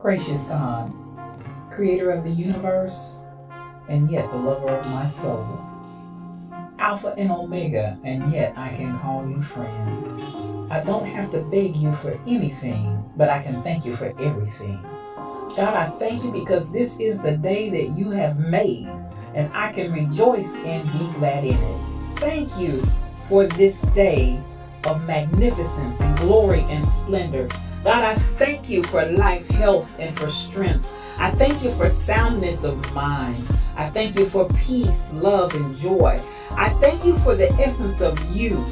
Gracious God, creator of the universe, and yet the lover of my soul. Alpha and Omega, and yet I can call you friend. I don't have to beg you for anything, but I can thank you for everything. God, I thank you because this is the day that you have made, and I can rejoice and be glad in it. Thank you for this day of magnificence and glory and splendor. God, I thank you for life, health, and for strength. I thank you for soundness of mind. I thank you for peace, love, and joy. I thank you for the essence of you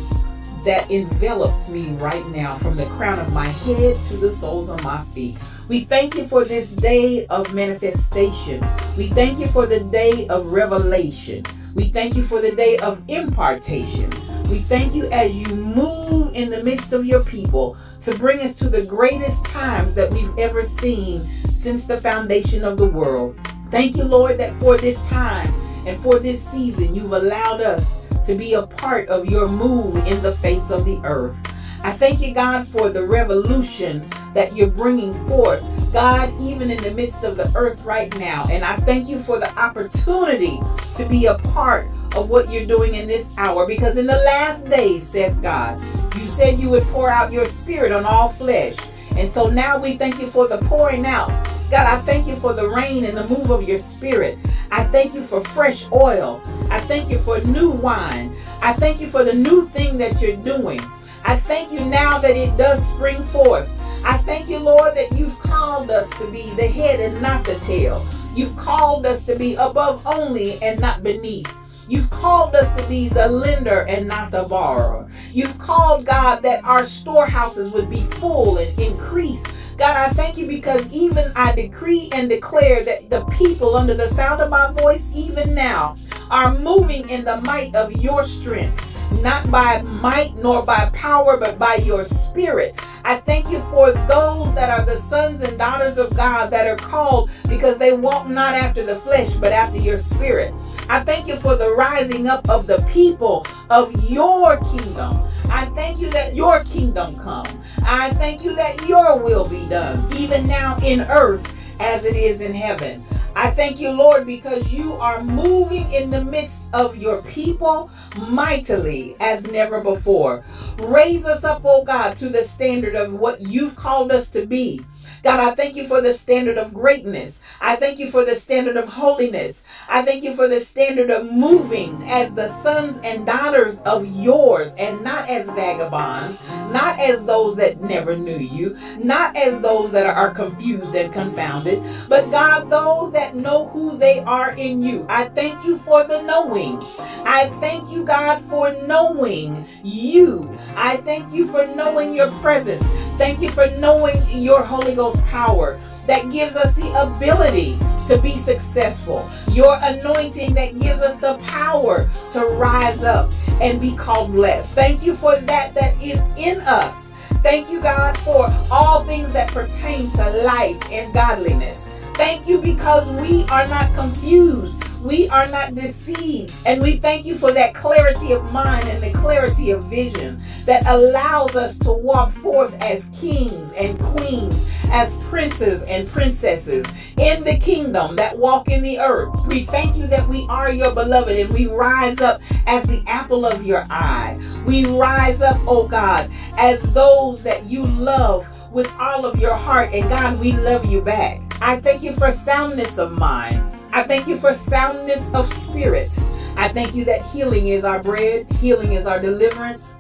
that envelops me right now, from the crown of my head to the soles of my feet. We thank you for this day of manifestation. We thank you for the day of revelation. We thank you for the day of impartation. We thank you as you move in the midst of your people to bring us to the greatest times that we've ever seen since the foundation of the world. Thank you, Lord, that for this time and for this season, you've allowed us to be a part of your move in the face of the earth. I thank you, God, for the revolution that you're bringing forth, God, even in the midst of the earth right now. And I thank you for the opportunity to be a part of what you're doing in this hour, because in the last days, saith God, you said you would pour out your spirit on all flesh. And so now we thank you for the pouring out. God, I thank you for the rain and the move of your spirit. I thank you for fresh oil. I thank you for new wine. I thank you for the new thing that you're doing. I thank you now that it does spring forth. I thank you, Lord, that you've called us to be the head and not the tail. You've called us to be above only and not beneath. You've called us to be the lender and not the borrower. You've called, God, that our storehouses would be full and increase. God, I thank you because even I decree and declare that the people under the sound of my voice, even now, are moving in the might of your strength. not by might nor by power, but by your spirit. I thank you for those that are the sons and daughters of God that are called because they walk not after the flesh, but after your spirit. I thank you for the rising up of the people of your kingdom. I thank you that your kingdom come. I thank you that your will be done, even now in earth as it is in heaven. I thank you, Lord, because you are moving in the midst of your people mightily as never before. Raise us up, oh God, to the standard of what you've called us to be. God, I thank you for the standard of greatness. I thank you for the standard of holiness. I thank you for the standard of moving as the sons and daughters of yours, and not as vagabonds, not as those that never knew you, not as those that are confused and confounded, but God, those that know who they are in you. I thank you for the knowing. I thank you, God, for knowing you. I thank you for knowing your presence. Thank you for knowing your Holy Ghost power that gives us the ability to be successful. Your anointing that gives us the power to rise up and be called blessed. Thank you for that is in us. Thank you, God, for all things that pertain to life and godliness. Thank you because we are not confused. We are not deceived. And we thank you for that clarity of mind and the clarity of vision that allows us to walk forth as kings and queens, as princes and princesses in the kingdom that walk in the earth. We thank you that we are your beloved, and we rise up as the apple of your eye. We rise up, oh God, as those that you love with all of your heart. And God, we love you back. I thank you for soundness of mind. I thank you for soundness of spirit. I thank you that healing is our bread. Healing is our deliverance.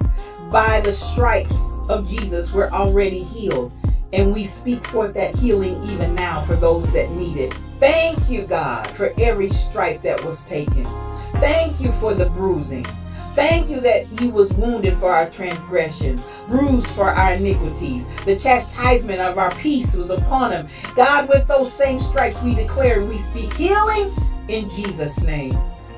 By the stripes of Jesus, we're already healed. And we speak forth that healing even now for those that need it. Thank you, God, for every stripe that was taken. Thank you for the bruising. Thank you that he was wounded for our transgressions, bruised for our iniquities. The chastisement of our peace was upon him. God, with those same stripes we declare and we speak healing in Jesus' name.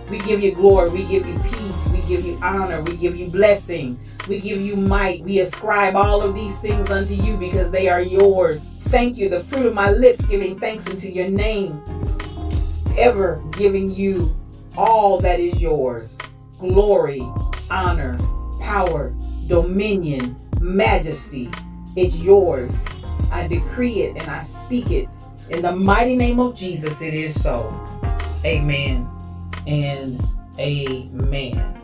We give you glory, we give you peace, we give you honor, we give you blessing, we give you might. We ascribe all of these things unto you because they are yours. Thank you, the fruit of my lips giving thanks unto your name, ever giving you all that is yours. Glory, honor, power, dominion, majesty. It's yours. I decree it and I speak it. In the mighty name of Jesus, it is so. Amen and amen.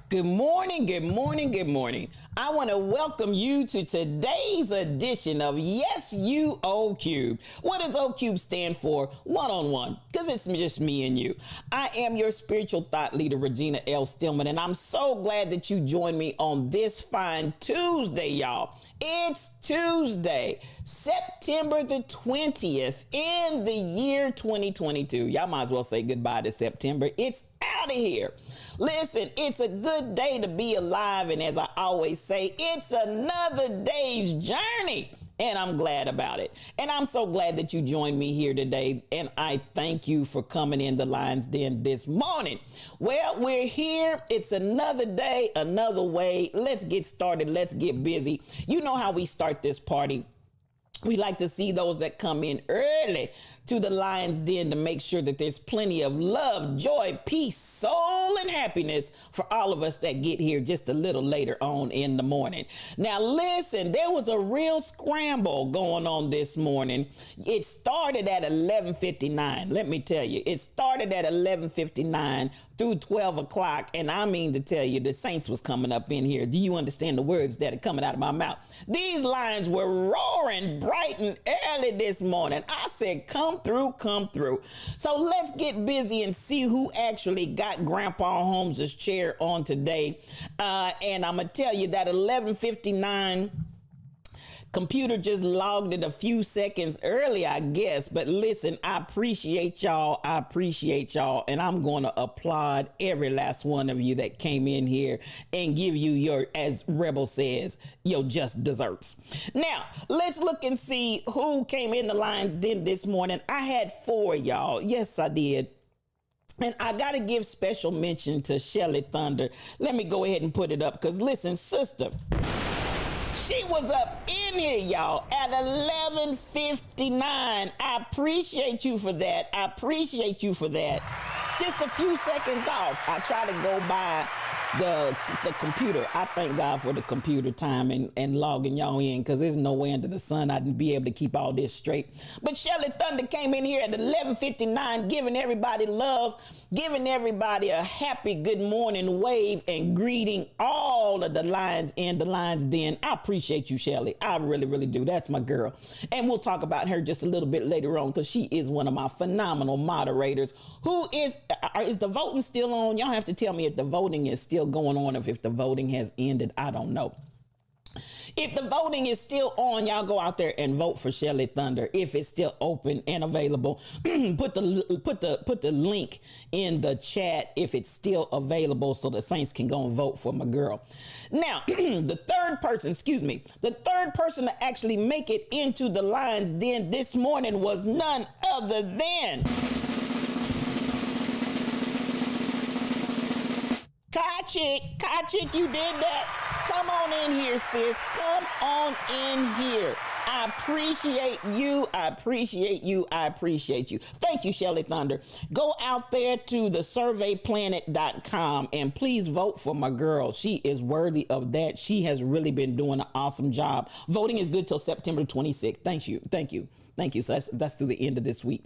Good morning, good morning, good morning. I want to welcome you to today's edition of Yes You O Cube. What does O Cube stand for? One-on-one, because it's just me and you. I am your spiritual thought leader, Regina L. Stillman, and I'm so glad that you joined me on this fine Tuesday, y'all. It's Tuesday, September the 20th in the year 2022. Y'all might as well say goodbye to September. It's out of here. Listen, it's a good day to be alive, and as I always say, it's another day's journey, and I'm glad about it. And I'm so glad that you joined me here today, and I thank you for coming in the Lion's Den this morning. Well, we're here. It's another day, another way. Let's get started. Let's get busy. You know how we start this party. We like to see those that come in early to the Lion's Den to make sure that there's plenty of love, joy, peace, soul, and happiness for all of us that get here just a little later on in the morning. Now, listen, there was a real scramble going on this morning. It started at 11:59. Let me tell you, it started at 11:59 through 12 o'clock. And I mean to tell you, the saints was coming up in here. Do you understand the words that are coming out of my mouth? These lions were roaring, bright and early this morning. I said, come through, come through. So let's get busy and see who actually got Grandpa Holmes' chair on today. And I'm going to tell you that 11:59 computer just logged it a few seconds early, I guess. But listen, I appreciate y'all. I appreciate y'all. And I'm going to applaud every last one of you that came in here and give you your, as Rebel says, your just desserts. Now, let's look and see who came in the Lions Den this morning. I had 4, y'all. Yes, I did. And I got to give special mention to Shelly Thunder. Let me go ahead and put it up because listen, sister, she was up in here, y'all, at 11:59. I appreciate you for that. I appreciate you for that. Just a few seconds off. I try to go by the computer. I thank God for the computer time and logging y'all in because there's no way under the sun I'd be able to keep all this straight. But Shelly Thunder came in here at 11:59, giving everybody love, giving everybody a happy good morning wave and greeting all of the Lions in the Lions Den. I appreciate you, Shelly. I really, really do. That's my girl. And we'll talk about her just a little bit later on because she is one of my phenomenal moderators. Who is the voting still on? Y'all have to tell me if the voting is still going on, if the voting has ended. I don't know. If the voting is still on, y'all go out there and vote for Shelly Thunder. If it's still open and available, put the link in the chat if it's still available so the Saints can go and vote for my girl. Now, the third person to actually make it into the Lions Den this morning was none other than Kai Chick, you did that. Come on in here, sis. Come on in here. I appreciate you. I appreciate you. I appreciate you. Thank you, Shelly Thunder. Go out there to the surveyplanet.com and please vote for my girl. She is worthy of that. She has really been doing an awesome job. Voting is good till September 26th. Thank you. Thank you. Thank you. So that's through the end of this week.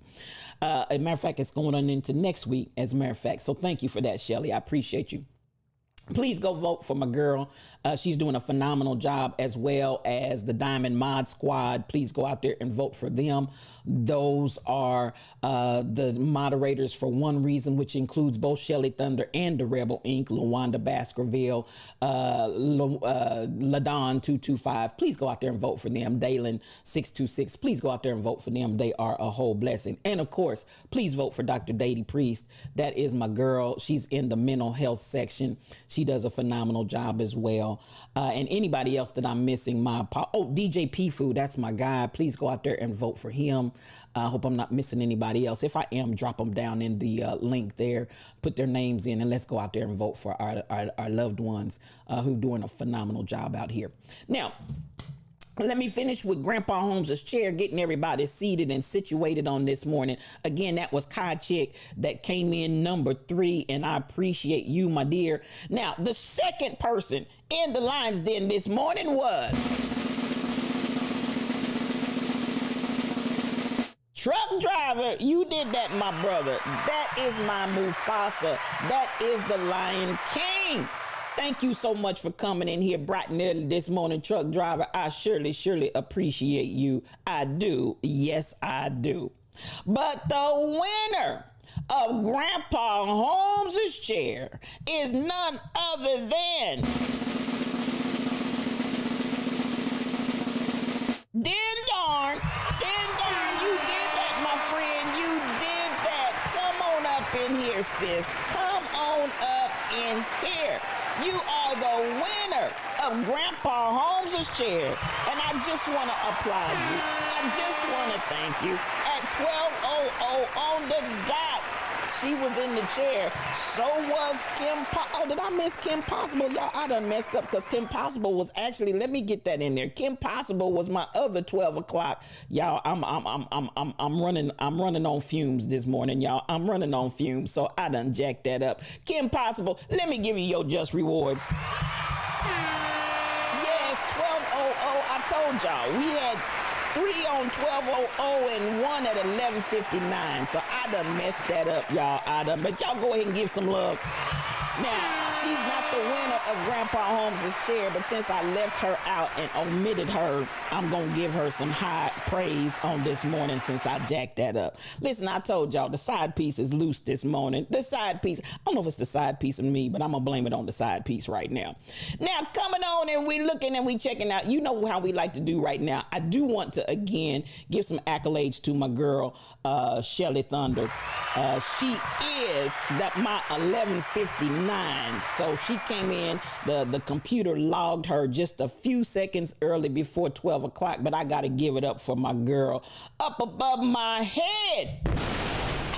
As a matter of fact, it's going on into next week, as a matter of fact. So thank you for that, Shelly. I appreciate you. Please go vote for my girl. She's doing a phenomenal job, as well as the Diamond Mod Squad. Please go out there and vote for them. Those are the moderators for One Reason, which includes both Shelly Thunder and the Rebel Inc., LaWanda Baskerville, LaDon 225. Please go out there and vote for them. Dalen 626. Please go out there and vote for them. They are a whole blessing. And of course, please vote for Dr. Dady Priest. That is my girl. She's in the mental health section. She does a phenomenal job as well. And anybody else that I'm missing, DJ P Food, that's my guy. Please go out there and vote for him. I hope I'm not missing anybody else. If I am, drop them down in the link there, put their names in, and let's go out there and vote for our loved ones who are doing a phenomenal job out here. Now, let me finish with Grandpa Holmes' chair, getting everybody seated and situated on this morning. Again, that was Kai Chick that came in number 3, and I appreciate you, my dear. Now, the second person in the Lions Den this morning was Truck Driver. You did that, my brother. That is my Mufasa. That is the Lion King. Thank you so much for coming in here bright and early this morning, Truck Driver. I surely appreciate you. I do. Yes, I do. But the winner of Grandpa Holmes' chair is none other than Din Darn. You did that, my friend. You did that. Come on up in here, sis. Come on up in here. You are the winner of Grandpa Holmes' chair. And I just want to applaud you. I just want to thank you. At 12:00 on the dot, she was in the chair. So was Kim. Did I miss Kim Possible? Y'all, I done messed up because Kim Possible was actually, let me get that in there. Kim Possible was my other 12 o'clock. Y'all, I'm running on fumes this morning, y'all. I'm running on fumes, so I done jacked that up. Kim Possible, let me give you your just rewards. Yes, 12:00. I told y'all we had 3 on 12:00 and 1 at 11:59. So I done messed that up, y'all. But y'all go ahead and give some love. Now, she's not the winner of Grandpa Holmes' chair, but since I left her out and omitted her, I'm going to give her some high praise on this morning since I jacked that up. Listen, I told y'all the side piece is loose this morning. The side piece, I don't know if it's the side piece of me, but I'm going to blame it on the side piece right now. Now, coming on and we looking and we checking out, you know how we like to do right now. I do want to, again, give some accolades to my girl, Shelly Thunder. She is my 11:59, so she came in, the computer logged her just a few seconds early before 12 o'clock, but I got to give it up for my girl. Up above my head,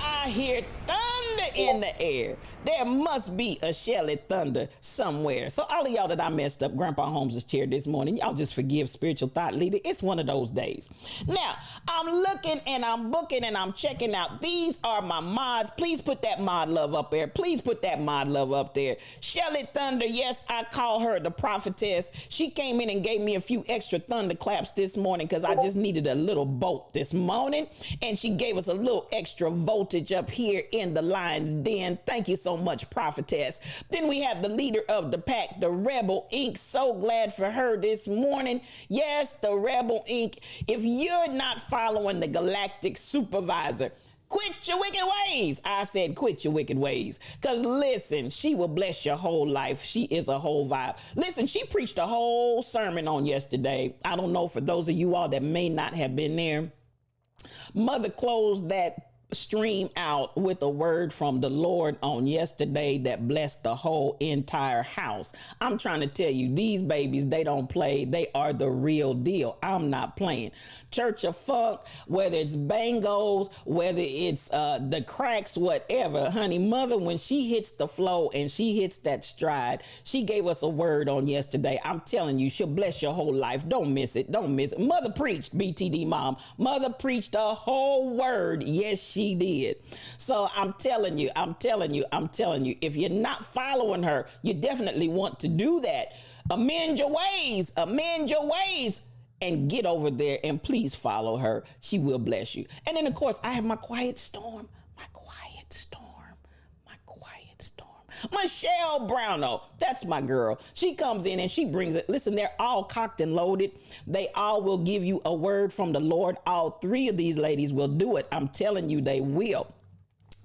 I hear thunder in the air. There must be a Shelly Thunder somewhere. So all of y'all that I messed up Grandpa Holmes' chair this morning, y'all just forgive Spiritual Thought Leader. It's one of those days. Now, I'm looking and I'm booking and I'm checking out. These are my mods. Please put that mod love up there. Please put that mod love up there. Shelly Thunder, yes, I call her the prophetess. She came in and gave me a few extra thunder claps this morning because I just needed a little bolt this morning. And she gave us a little extra voltage up here in the Lion's Den. Thank you so much, prophetess. Then we have the leader of the pack, the Rebel Inc. So glad for her this morning. Yes, the Rebel Inc. If you're not following the Galactic Supervisor, quit your wicked ways. I said quit your wicked ways. Because listen, she will bless your whole life. She is a whole vibe. Listen, she preached a whole sermon on yesterday. I don't know, for those of you all that may not have been there, Mother closed that stream out with a word from the Lord on yesterday that blessed the whole entire house. I'm trying to tell you, these babies, they don't play. They are the real deal. I'm not playing. Church of Funk, whether it's bangos, whether it's the cracks, whatever, honey, Mother, when she hits the flow and she hits that stride, she gave us a word on yesterday. I'm telling you, she'll bless your whole life. Don't miss it. Don't miss it. Mother preached, BTD mom. Mother preached a whole word. Yes, she did. So I'm telling you, if you're not following her, you definitely want to do that. Amend your ways, and get over there and please follow her. She will bless you. And then, of course, I have my quiet storm. Michelle Browno, that's my girl. She comes in and she brings it. Listen, they're all cocked and loaded. They all will give you a word from the Lord. All three of these ladies will do it. I'm telling you, they will.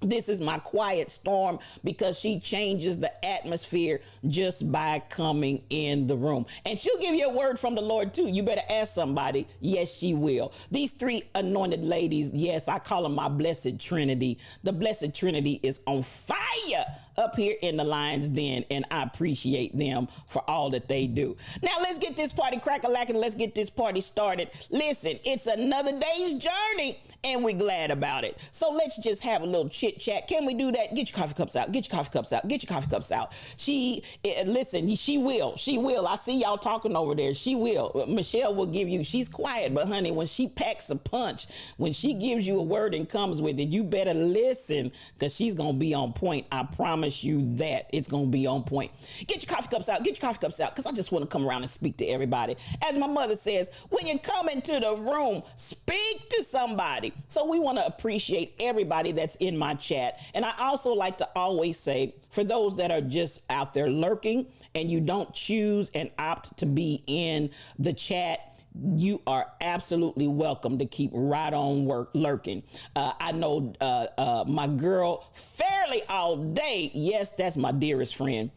This is my quiet storm because she changes the atmosphere just by coming in the room. And she'll give you a word from the Lord too. You better ask somebody. Yes, she will. These three anointed ladies, yes, I call them my blessed Trinity. The blessed Trinity is on fire up here in the Lion's Den, and I appreciate them for all that they do. Now let's get this party crack-a-lackin'. Let's get this party started. Listen, it's another day's journey, and we're glad about it. So let's just have a little chit chat. Can we do that? Get your coffee cups out. Get your coffee cups out. Get your coffee cups out. Listen, she will. She will. I see y'all talking over there. She will. Michelle will give you, she's quiet, but honey, when she packs a punch, when she gives you a word and comes with it, you better listen because she's going to be on point. I promise you that it's going to be on point. Get your coffee cups out. Get your coffee cups out because I just want to come around and speak to everybody. As my mother says, when you come into the room, speak to somebody. So we want to appreciate everybody that's in my chat. And I also like to always say, for those that are just out there lurking and you don't choose and opt to be in the chat, you are absolutely welcome to keep right on lurking. I know my girl Fairly All Day. Yes, that's my dearest friend.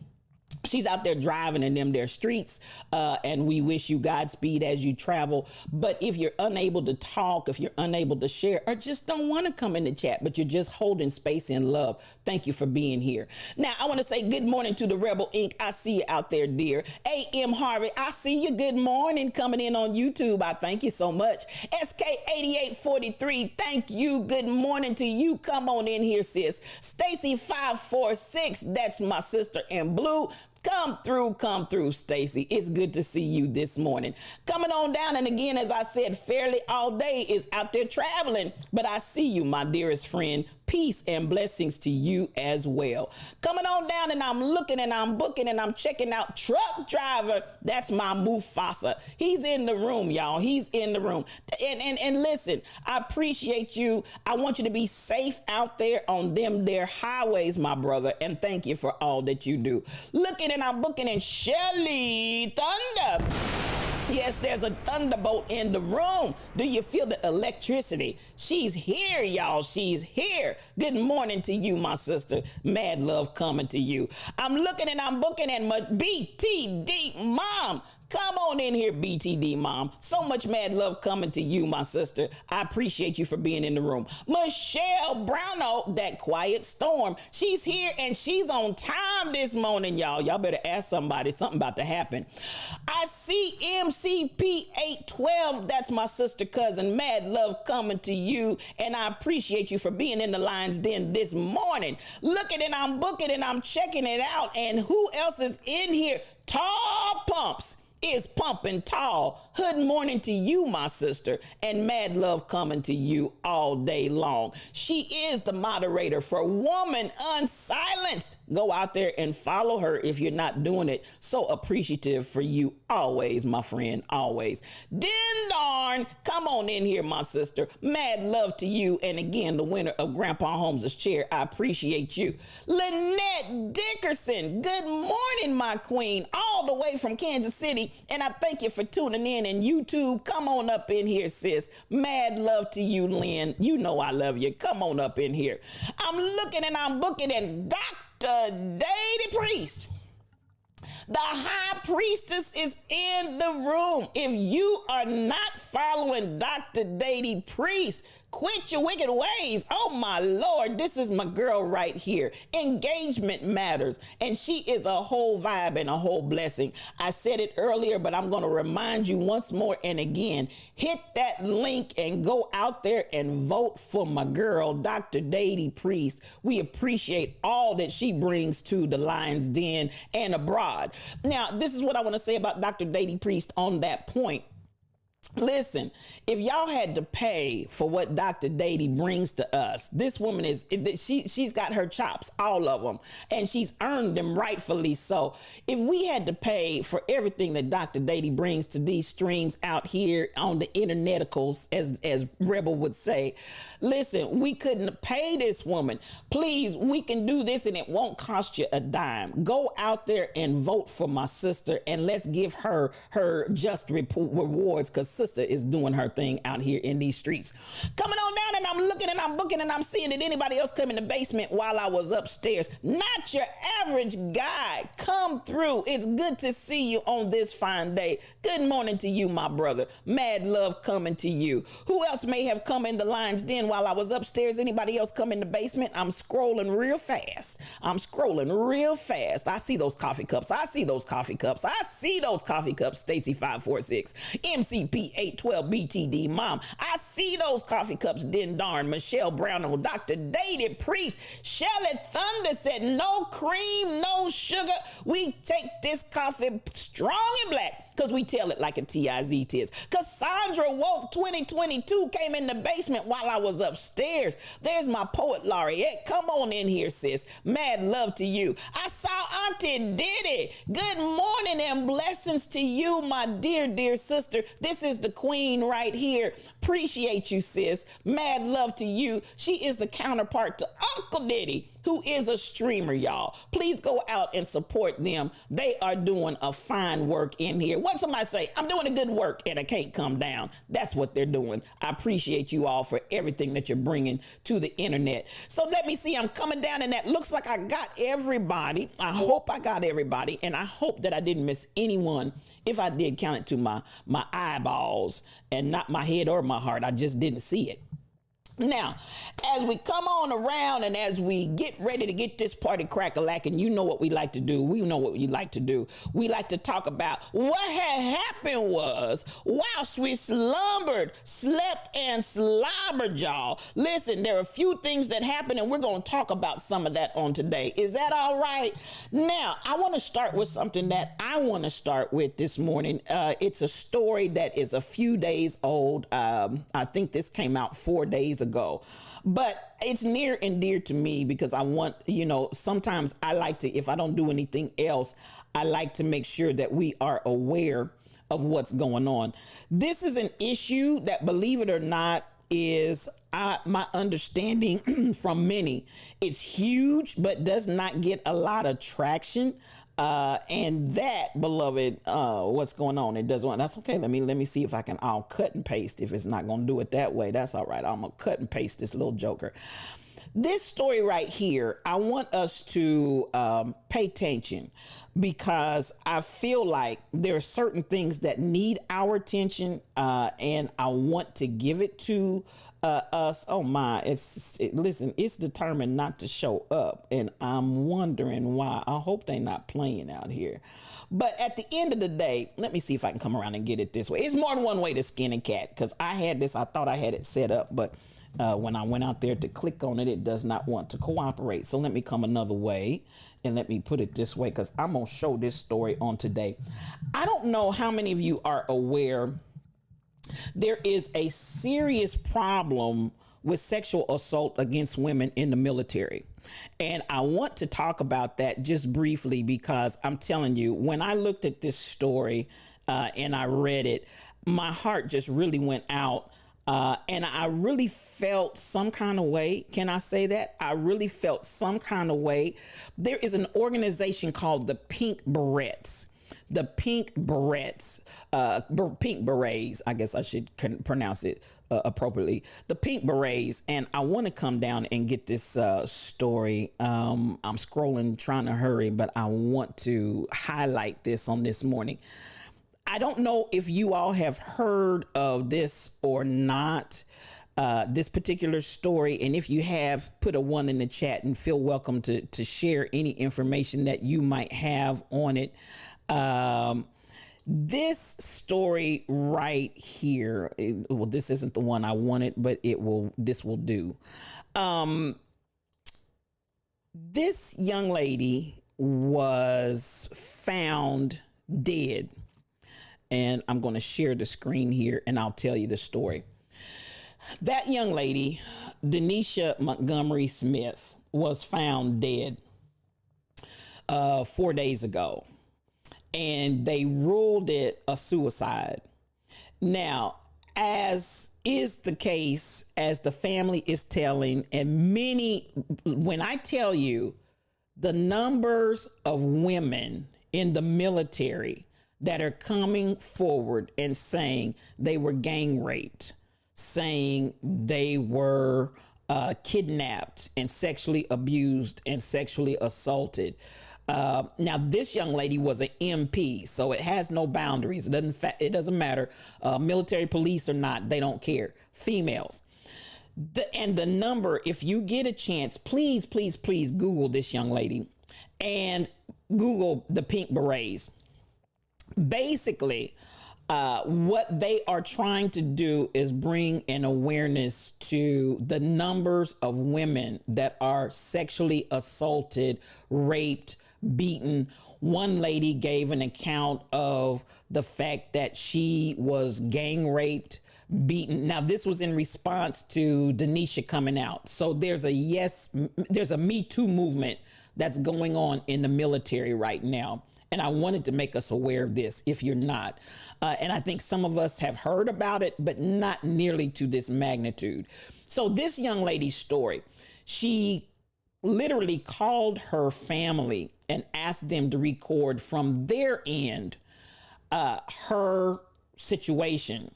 She's out there driving in their streets, and we wish you Godspeed as you travel. But if you're unable to talk, if you're unable to share, or just don't want to come in the chat, but you're just holding space in love, thank you for being here. Now, I want to say good morning to the Rebel Inc. I see you out there, dear. A.M. Harvey, I see you. Good morning coming in on YouTube. I thank you so much. SK8843, thank you. Good morning to you. Come on in here, sis. Stacy 546, that's my sister in blue. Come through, Stacy. It's good to see you this morning. Coming on down, and again, as I said, Fairly All Day is out there traveling, but I see you, my dearest friend, Peace and blessings to you as well. Coming on down, and I'm looking and I'm booking and I'm checking out Truck Driver. That's my Mufasa. He's in the room, y'all. He's in the room. And listen, I appreciate you. I want you to be safe out there on them there highways, my brother. And thank you for all that you do. Looking and I'm booking and Shelly Thunder. Yes, there's a thunderbolt in the room. Do you feel the electricity? She's here, y'all. She's here. Good morning to you, my sister. Mad love coming to you. I'm looking and I'm booking and my BTD mom. Come on in here, BTD mom. So much mad love coming to you, my sister. I appreciate you for being in the room. Michelle Browno, that quiet storm. She's here and she's on time this morning, y'all. Y'all better ask somebody. Something about to happen. I see MCP 812. That's my sister cousin. Mad love coming to you. And I appreciate you for being in the Lion's Den this morning. Looking and I'm booking and I'm checking it out. And who else is in here? Tall Pumps is pumping tall. Good morning to you, my sister, and mad love coming to you all day long. She is the moderator for Woman Unsilenced. Go out there and follow her if you're not doing it. So appreciative for you always, my friend, always. Din darn, come on in here, my sister. Mad love to you. And again, the winner of Grandpa Holmes' chair. I appreciate you. Lynette Dickerson, good morning, my queen, all the way from Kansas City. And I thank you for tuning in YouTube. Come on up in here, sis. Mad love to you, Lynn. You know I love you. Come on up in here. I'm looking and I'm booking and Dr. Dady Priest. The high priestess is in the room. If you are not following Dr. Dady Priest, quit your wicked ways. Oh my Lord, this is my girl right here. Engagement matters. And she is a whole vibe and a whole blessing. I said it earlier, but I'm going to remind you once more and again, hit that link and go out there and vote for my girl, Dr. Dady Priest. We appreciate all that she brings to the Lion's Den and abroad. Now, this is what I want to say about Dr. Dady Priest on that point. Listen, if y'all had to pay for what Dr. Dady brings to us, this woman she's got her chops, all of them, and she's earned them rightfully so. If we had to pay for everything that Dr. Dady brings to these streams out here on the interneticals, as Rebel would say, listen, we couldn't pay this woman. Please, we can do this and it won't cost you a dime. Go out there and vote for my sister and let's give her her just rewards, because sister is doing her thing out here in these streets. Coming on down, and I'm looking and I'm booking and I'm seeing, did anybody else come in the basement while I was upstairs? Not your average guy. Come through. It's good to see you on this fine day. Good morning to you, my brother. Mad love coming to you. Who else may have come in the Lion's Den while I was upstairs? Anybody else come in the basement? I'm scrolling real fast. I see those coffee cups. I see those coffee cups. Stacy 546. MCP 812 BTD mom. I see those coffee cups. Din darn. Michelle Brown on Dr. Dady Priest. Shelly Thunder said no cream, no sugar. We take this coffee strong and black because we tell it like a TIZ tis. Cassandra Woke 2022 came in the basement while I was upstairs. There's my poet laureate. Come on in here, sis. Mad love to you. I saw Auntie Diddy. Good morning and blessings to you, my dear, dear sister. This is the queen right here. Appreciate you, sis. Mad love to you. She is the counterpart to Uncle Diddy, who is a streamer, y'all. Please go out and support them. They are doing a fine work in here. What somebody say? I'm doing a good work and I can't come down. That's what they're doing. I appreciate you all for everything that you're bringing to the internet. So let me see. I'm coming down and that looks like I got everybody. I hope I got everybody. And I hope that I didn't miss anyone. If I did, count it to my eyeballs and not my head or my heart. I just didn't see it. Now, as we come on around and as we get ready to get this party crack-a-lacking, you know what we like to do. We know what we like to do. We like to talk about what had happened was whilst we slumbered, slept, and slobbered, y'all. Listen, there are a few things that happened, and we're going to talk about some of that on today. Is that all right? Now, I want to start with something that I want to start with this morning. It's a story that is a few days old. I think this came out 4 days ago. But it's near and dear to me because I want, sometimes I like to, if I don't do anything else, I like to make sure that we are aware of what's going on. This is an issue that, believe it or not, is my understanding from many. It's huge, but does not get a lot of traction. And that, beloved, what's going on? It doesn't want. That's okay. Let me see if I'll cut and paste. If it's not going to do it that way, that's all right. I'm gonna cut and paste this little joker. This story right here, I want us to pay attention because I feel like there are certain things that need our attention, and I want to give it to us. Oh my, listen, it's determined not to show up, and I'm wondering why. I hope they're not playing out here. But at the end of the day, let me see if I can come around and get it this way. It's more than one way to skin a cat, because I thought I had it set up, but when I went out there to click on it, it does not want to cooperate. So let me come another way and let me put it this way, because I'm going to show this story on today. I don't know how many of you are aware there is a serious problem with sexual assault against women in the military. And I want to talk about that just briefly, because I'm telling you, when I looked at this story and I read it, my heart just really went out. And I really felt some kind of way. Can I say that? I really felt some kind of way. There is an organization called the Pink Berets. The Pink Berets, Pink Berets, I guess I should pronounce it appropriately. The Pink Berets. And I want to come down and get this story. I'm scrolling, trying to hurry, but I want to highlight this on this morning. I don't know if you all have heard of this or not, this particular story. And if you have, put a 1 in the chat and feel welcome to share any information that you might have on it. This story right here, well, this isn't the one I wanted, but this will do. This young lady was found dead. And I'm going to share the screen here and I'll tell you the story. That young lady, Denisha Montgomery Smith, was found dead 4 days ago. And they ruled it a suicide. Now, as is the case, as the family is telling, and when I tell you the numbers of women in the military that are coming forward and saying they were gang raped, saying they were kidnapped and sexually abused and sexually assaulted. Now, this young lady was an MP, so it has no boundaries. It doesn't matter. Military, police or not, they don't care. Females. And the number, if you get a chance, please, please, please Google this young lady and Google the Pink Berets. Basically, what they are trying to do is bring an awareness to the numbers of women that are sexually assaulted, raped, beaten. One lady gave an account of the fact that she was gang raped, beaten. Now, this was in response to Denisha coming out. So there's a Me Too movement that's going on in the military right now. And I wanted to make us aware of this if you're not. And I think some of us have heard about it, but not nearly to this magnitude. So this young lady's story, she literally called her family and asked them to record from their end her situation.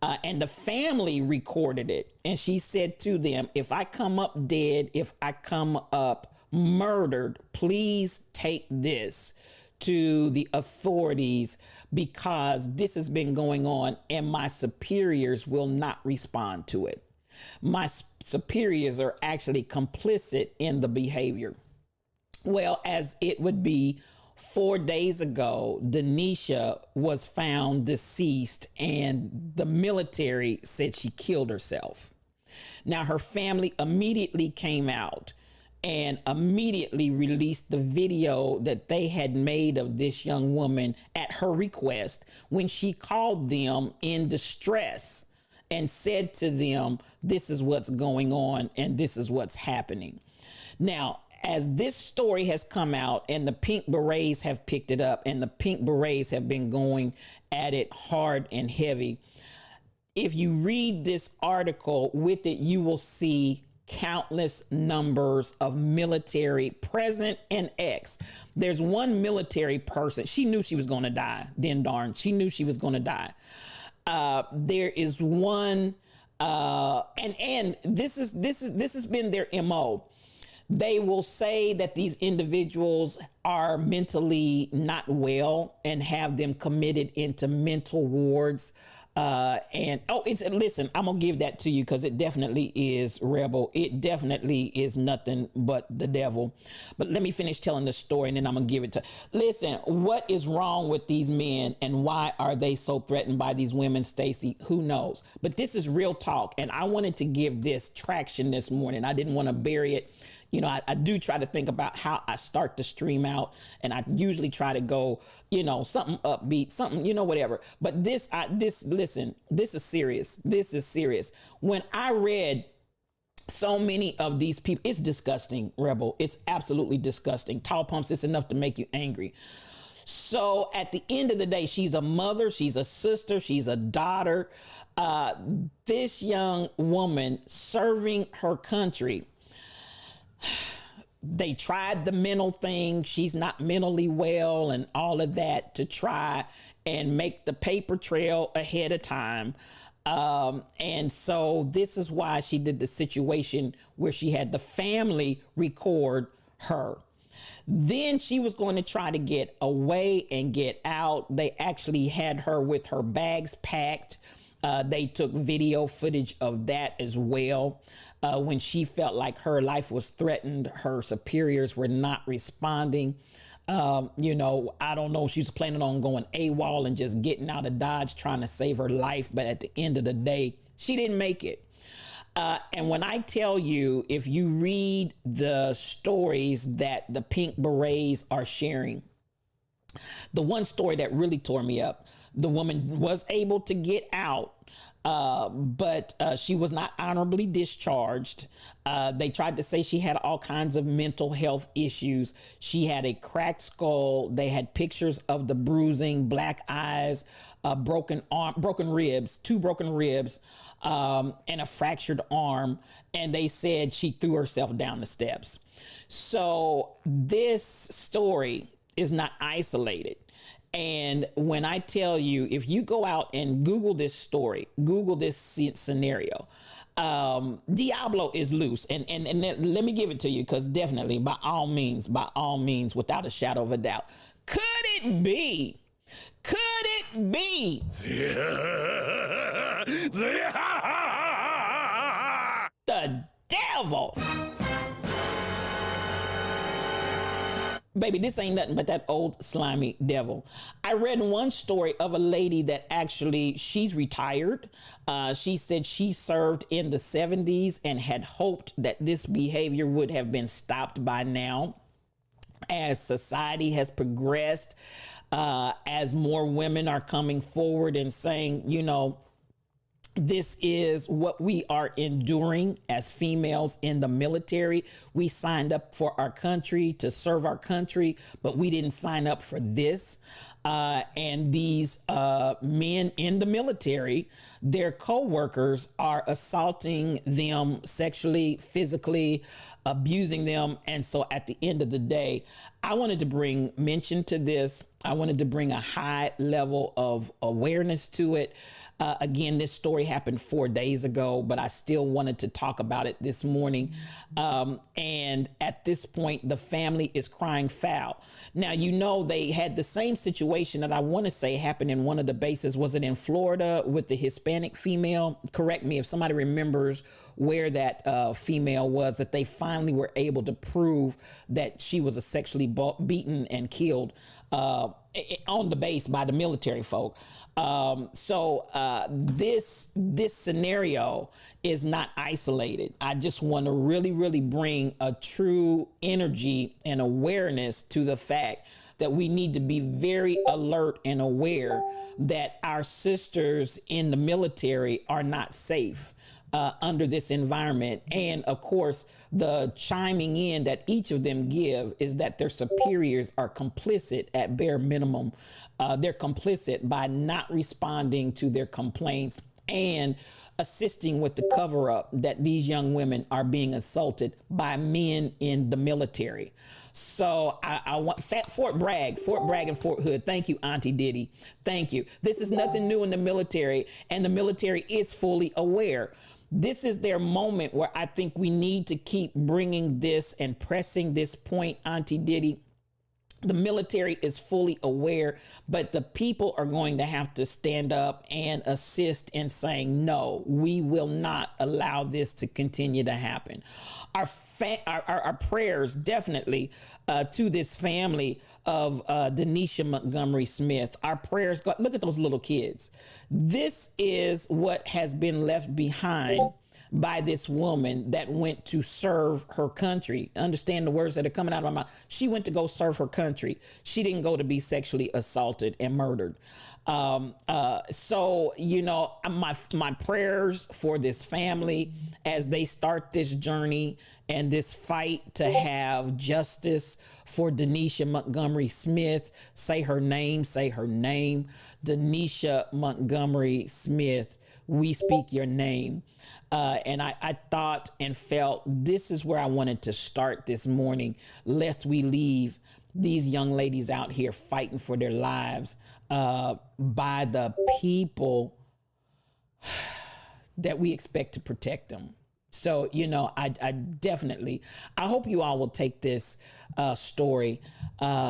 And the family recorded it. And she said to them, if I come up dead, if I come up murdered, please take this to the authorities, because this has been going on and my superiors will not respond to it. My superiors are actually complicit in the behavior. Well, as it would be, 4 days ago, Denisha was found deceased and the military said she killed herself. Now, her family immediately came out and immediately released the video that they had made of this young woman at her request when she called them in distress and said to them, this is what's going on and this is what's happening. Now, as this story has come out and the Pink Berets have picked it up and the Pink Berets have been going at it hard and heavy, if you read this article with it, you will see countless numbers of military present and ex. There's one military person. She knew she was going to die. Then darn, she knew she was going to die. There is one, and this has been their MO. They will say that these individuals are mentally not well and have them committed into mental wards. Listen, I'm gonna give that to you because it definitely is, Rebel. It definitely is nothing but the devil. But let me finish telling the story and then I'm gonna give it to. Listen, what is wrong with these men and why are they so threatened by these women, Stacey? Who knows? But this is real talk, and I wanted to give this traction this morning. I didn't want to bury it. You know, I do try to think about how I start the stream out, and I usually try to go, something upbeat, something, whatever. But listen, this is serious. This is serious. When I read so many of these people, it's disgusting, Rebel. It's absolutely disgusting. Tall Pumps, it's enough to make you angry. So at the end of the day, she's a mother, she's a sister, she's a daughter. This young woman serving her country. They tried the mental thing. She's not mentally well and all of that to try and make the paper trail ahead of time. And so this is why she did the situation where she had the family record her. Then she was going to try to get away and get out. They actually had her with her bags packed. They took video footage of that as well. When she felt like her life was threatened, her superiors were not responding. I don't know. She was planning on going AWOL and just getting out of Dodge, trying to save her life. But at the end of the day, she didn't make it. And when I tell you, if you read the stories that the Pink Berets are sharing, the one story that really tore me up, the woman was able to get out, but she was not honorably discharged. They tried to say she had all kinds of mental health issues. She had a cracked skull. They had pictures of the bruising, black eyes, broken arm, broken ribs, two broken ribs, and a fractured arm. And they said she threw herself down the steps. So this story is not isolated. And when I tell you, if you go out and Google this story, Google this scenario, Diablo is loose. And let me give it to you, because definitely, by all means, without a shadow of a doubt, could it be the devil? Baby, this ain't nothing but that old slimy devil. I read one story of a lady that actually, she's retired. She said she served in the 70s and had hoped that this behavior would have been stopped by now. As society has progressed, as more women are coming forward and saying, this is what we are enduring as females in the military. We signed up for our country to serve our country, but we didn't sign up for this. And these men in the military, their co-workers are assaulting them sexually, physically, abusing them. And so at the end of the day, I wanted to bring mention to this. I wanted to bring a high level of awareness to it. Again, this story happened 4 days ago, but I still wanted to talk about it this morning. And at this point, the family is crying foul. Now, they had the same situation that I want to say happened in one of the bases. Was it in Florida with the Hispanic female? Correct me if somebody remembers where that female was, that they finally were able to prove that she was sexually beaten and killed on the base by the military folk. This scenario is not isolated. I just want to really bring a true energy and awareness to the fact that we need to be very alert and aware that our sisters in the military are not safe under this environment. And of course, the chiming in that each of them give is that their superiors are complicit at bare minimum. They're complicit by not responding to their complaints and assisting with the cover up that these young women are being assaulted by men in the military. So I want Fort Bragg and Fort Hood. Thank you, Auntie Diddy. Thank you. This is nothing new in the military, and the military is fully aware. This is their moment where I think we need to keep bringing this and pressing this point, Auntie Diddy. The military is fully aware, but the people are going to have to stand up and assist in saying, no, we will not allow this to continue to happen. Our prayers definitely to this family of Denisha Montgomery Smith. Our prayers, look at those little kids. This is what has been left behind by this woman that went to serve her country. Understand the words that are coming out of my mouth. She went to go serve her country. She didn't go to be sexually assaulted and murdered. So, you know, my prayers for this family as they start this journey and this fight to have justice for Denisha Montgomery Smith. Say her name, Denisha Montgomery Smith. We speak your name. And I thought and felt this is where I wanted to start this morning, lest we leave these young ladies out here fighting for their lives by the people that we expect to protect them. So, you know, I definitely, I hope you all will take this story,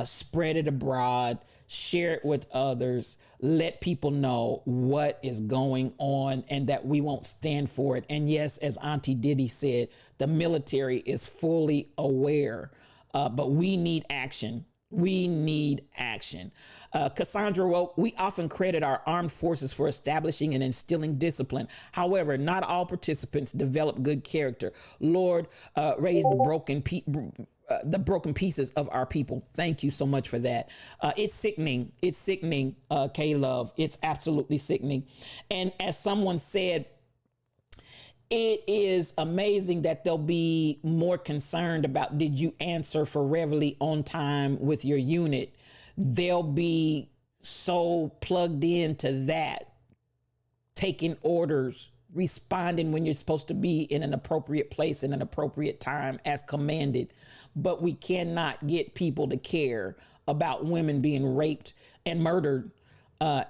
spread it abroad, share it with others, let people know what is going on and that we won't stand for it. And yes, as Auntie Diddy said, the military is fully aware, but we need action. We need action. Cassandra wrote, we often credit our armed forces for establishing and instilling discipline. However, not all participants develop good character. Lord, raise the broken pieces of our people. Thank you so much for that. It's sickening. It's sickening, K-Love. It's absolutely sickening. And as someone said, it is amazing that they'll be more concerned about, did you answer for Reveille on time with your unit? They'll be so plugged into that, taking orders, responding when you're supposed to be in an appropriate place in an appropriate time as commanded. But we cannot get people to care about women being raped and murdered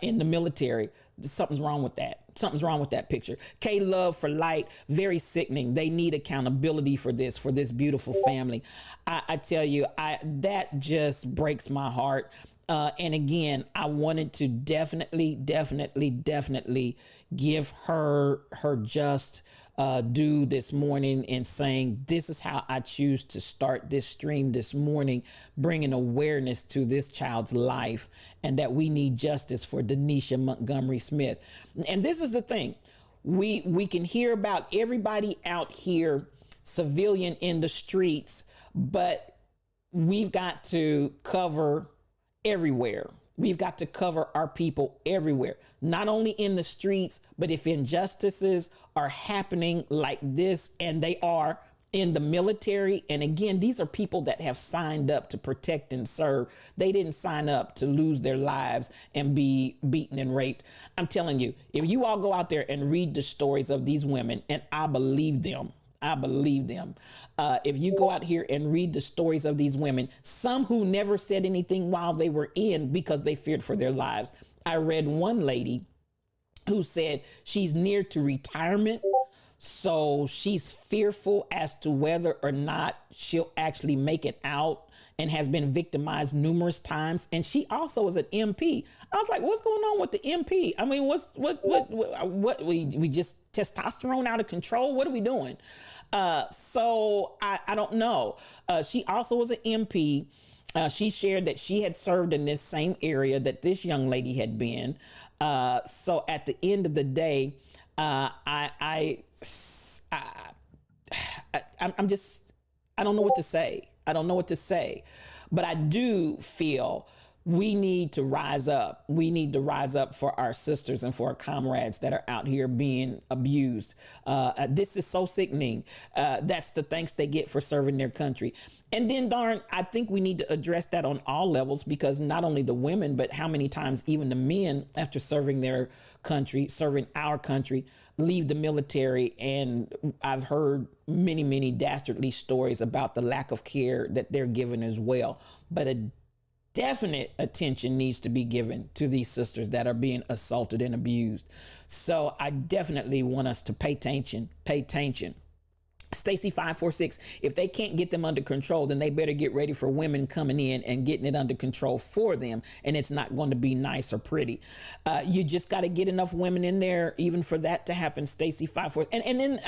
in the military. Something's wrong with that. Something's wrong with that picture. K-Love for Light, very sickening. They need accountability for this beautiful family. I tell you, that just breaks my heart. And again, I wanted to definitely give her just due this morning in saying, this is how I choose to start this stream this morning, bringing awareness to this child's life and that we need justice for Denisha Montgomery Smith. And this is the thing. We can hear about everybody out here, civilian in the streets, but we've got to cover everywhere. We've got to cover our people everywhere, not only in the streets, but if injustices are happening like this, and they are in the military. And again, these are people that have signed up to protect and serve. They didn't sign up to lose their lives and be beaten and raped. I'm telling you, if you all go out there and read the stories of these women, and I believe them, if you go out here and read the stories of these women, some who never said anything while they were in because they feared for their lives. I read one lady who said she's near to retirement, so she's fearful as to whether or not she'll actually make it out, and has been victimized numerous times. And she also is an MP. I was like, what's going on with the MP? I mean, what we just testosterone out of control? What are we doing? So I don't know. She also was an MP. She shared that she had served in this same area that this young lady had been. So at the end of the day, I'm just, I don't know what to say. I don't know what to say, but I do feel we need to rise up. We need to rise up for our sisters and for our comrades that are out here being abused. This is so sickening. That's the thanks they get for serving their country. And then, darn, I think we need to address that on all levels, because not only the women, but how many times even the men, after serving their country, serving our country, leave the military. And I've heard many, many dastardly stories about the lack of care that they're given as well. But a definite attention needs to be given to these sisters that are being assaulted and abused. So I definitely want us to pay attention. Stacy 546, if they can't get them under control, then they better get ready for women coming in and getting it under control for them. And it's not going to be nice or pretty. You just got to get enough women in there even for that to happen, Stacy 546. And then,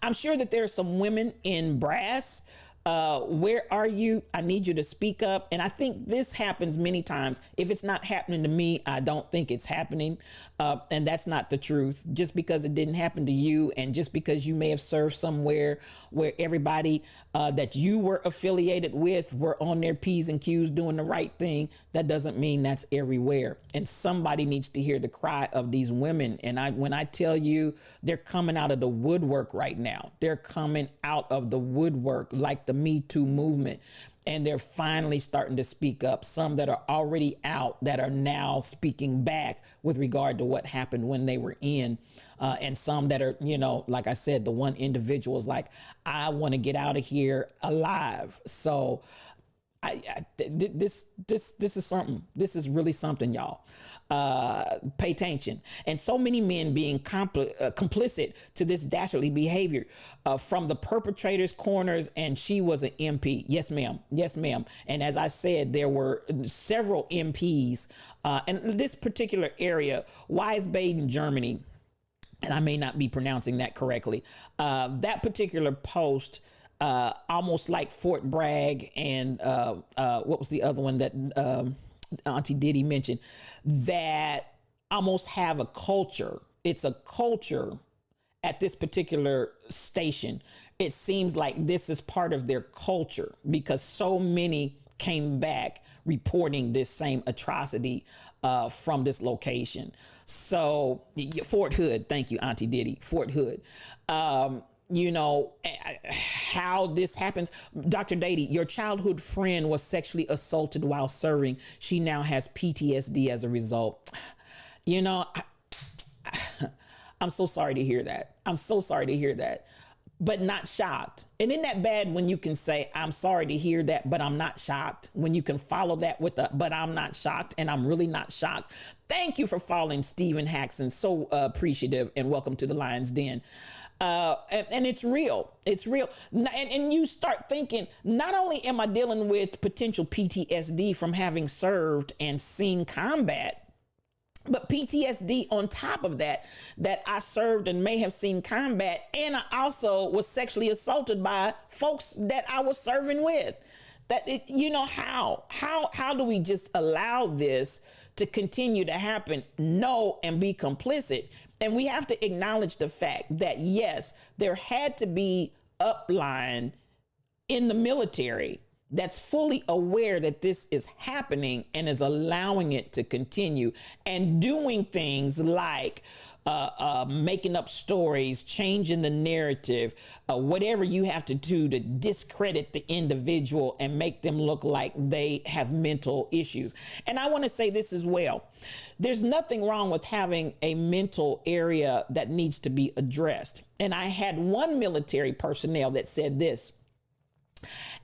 I'm sure that there are some women in brass. Where are you? I need you to speak up. And I think this happens many times. If it's not happening to me, I don't think it's happening. And that's not the truth. Just because it didn't happen to you, and just because you may have served somewhere where everybody that you were affiliated with were on their P's and Q's doing the right thing, that doesn't mean that's everywhere. And somebody needs to hear the cry of these women. And when I tell you, they're coming out of the woodwork right now. They're coming out of the woodwork like the Me Too movement. And they're finally starting to speak up. Some that are already out that are now speaking back with regard to what happened when they were in. And some that are, like I said, the one individual is like, I want to get out of here alive. So this is something. This is really something, y'all. Pay attention. And so many men being complicit to this dastardly behavior from the perpetrator's corners. And she was an MP. Yes, ma'am. Yes, ma'am. And as I said, there were several MPs in this particular area, Wiesbaden, Germany. And I may not be pronouncing that correctly. That particular post, almost like Fort Bragg and what was the other one that Auntie Diddy mentioned, that almost have a culture. It's a culture at this particular station. It seems like this is part of their culture, because so many came back reporting this same atrocity from this location. So Fort Hood, thank you, Auntie Diddy, Fort Hood. How this happens. Dr. Dady, your childhood friend was sexually assaulted while serving. She now has PTSD as a result. I'm so sorry to hear that. I'm so sorry to hear that, but not shocked. And isn't that bad when you can say, I'm sorry to hear that, but I'm not shocked? When you can follow that with but I'm not shocked, and I'm really not shocked. Thank you for following Stephen Haxon. So appreciative, and welcome to the Lion's Den. And it's real. It's real. And you start thinking, not only am I dealing with potential PTSD from having served and seen combat, but PTSD on top of that I served and may have seen combat. And I also was sexually assaulted by folks that I was serving with. How do we just allow this to continue to happen? No, and be complicit. And we have to acknowledge the fact that, yes, there had to be upline in the military that's fully aware that this is happening and is allowing it to continue, and doing things like making up stories, changing the narrative, whatever you have to do to discredit the individual and make them look like they have mental issues. And I want to say this as well. There's nothing wrong with having a mental area that needs to be addressed. And I had one military personnel that said this: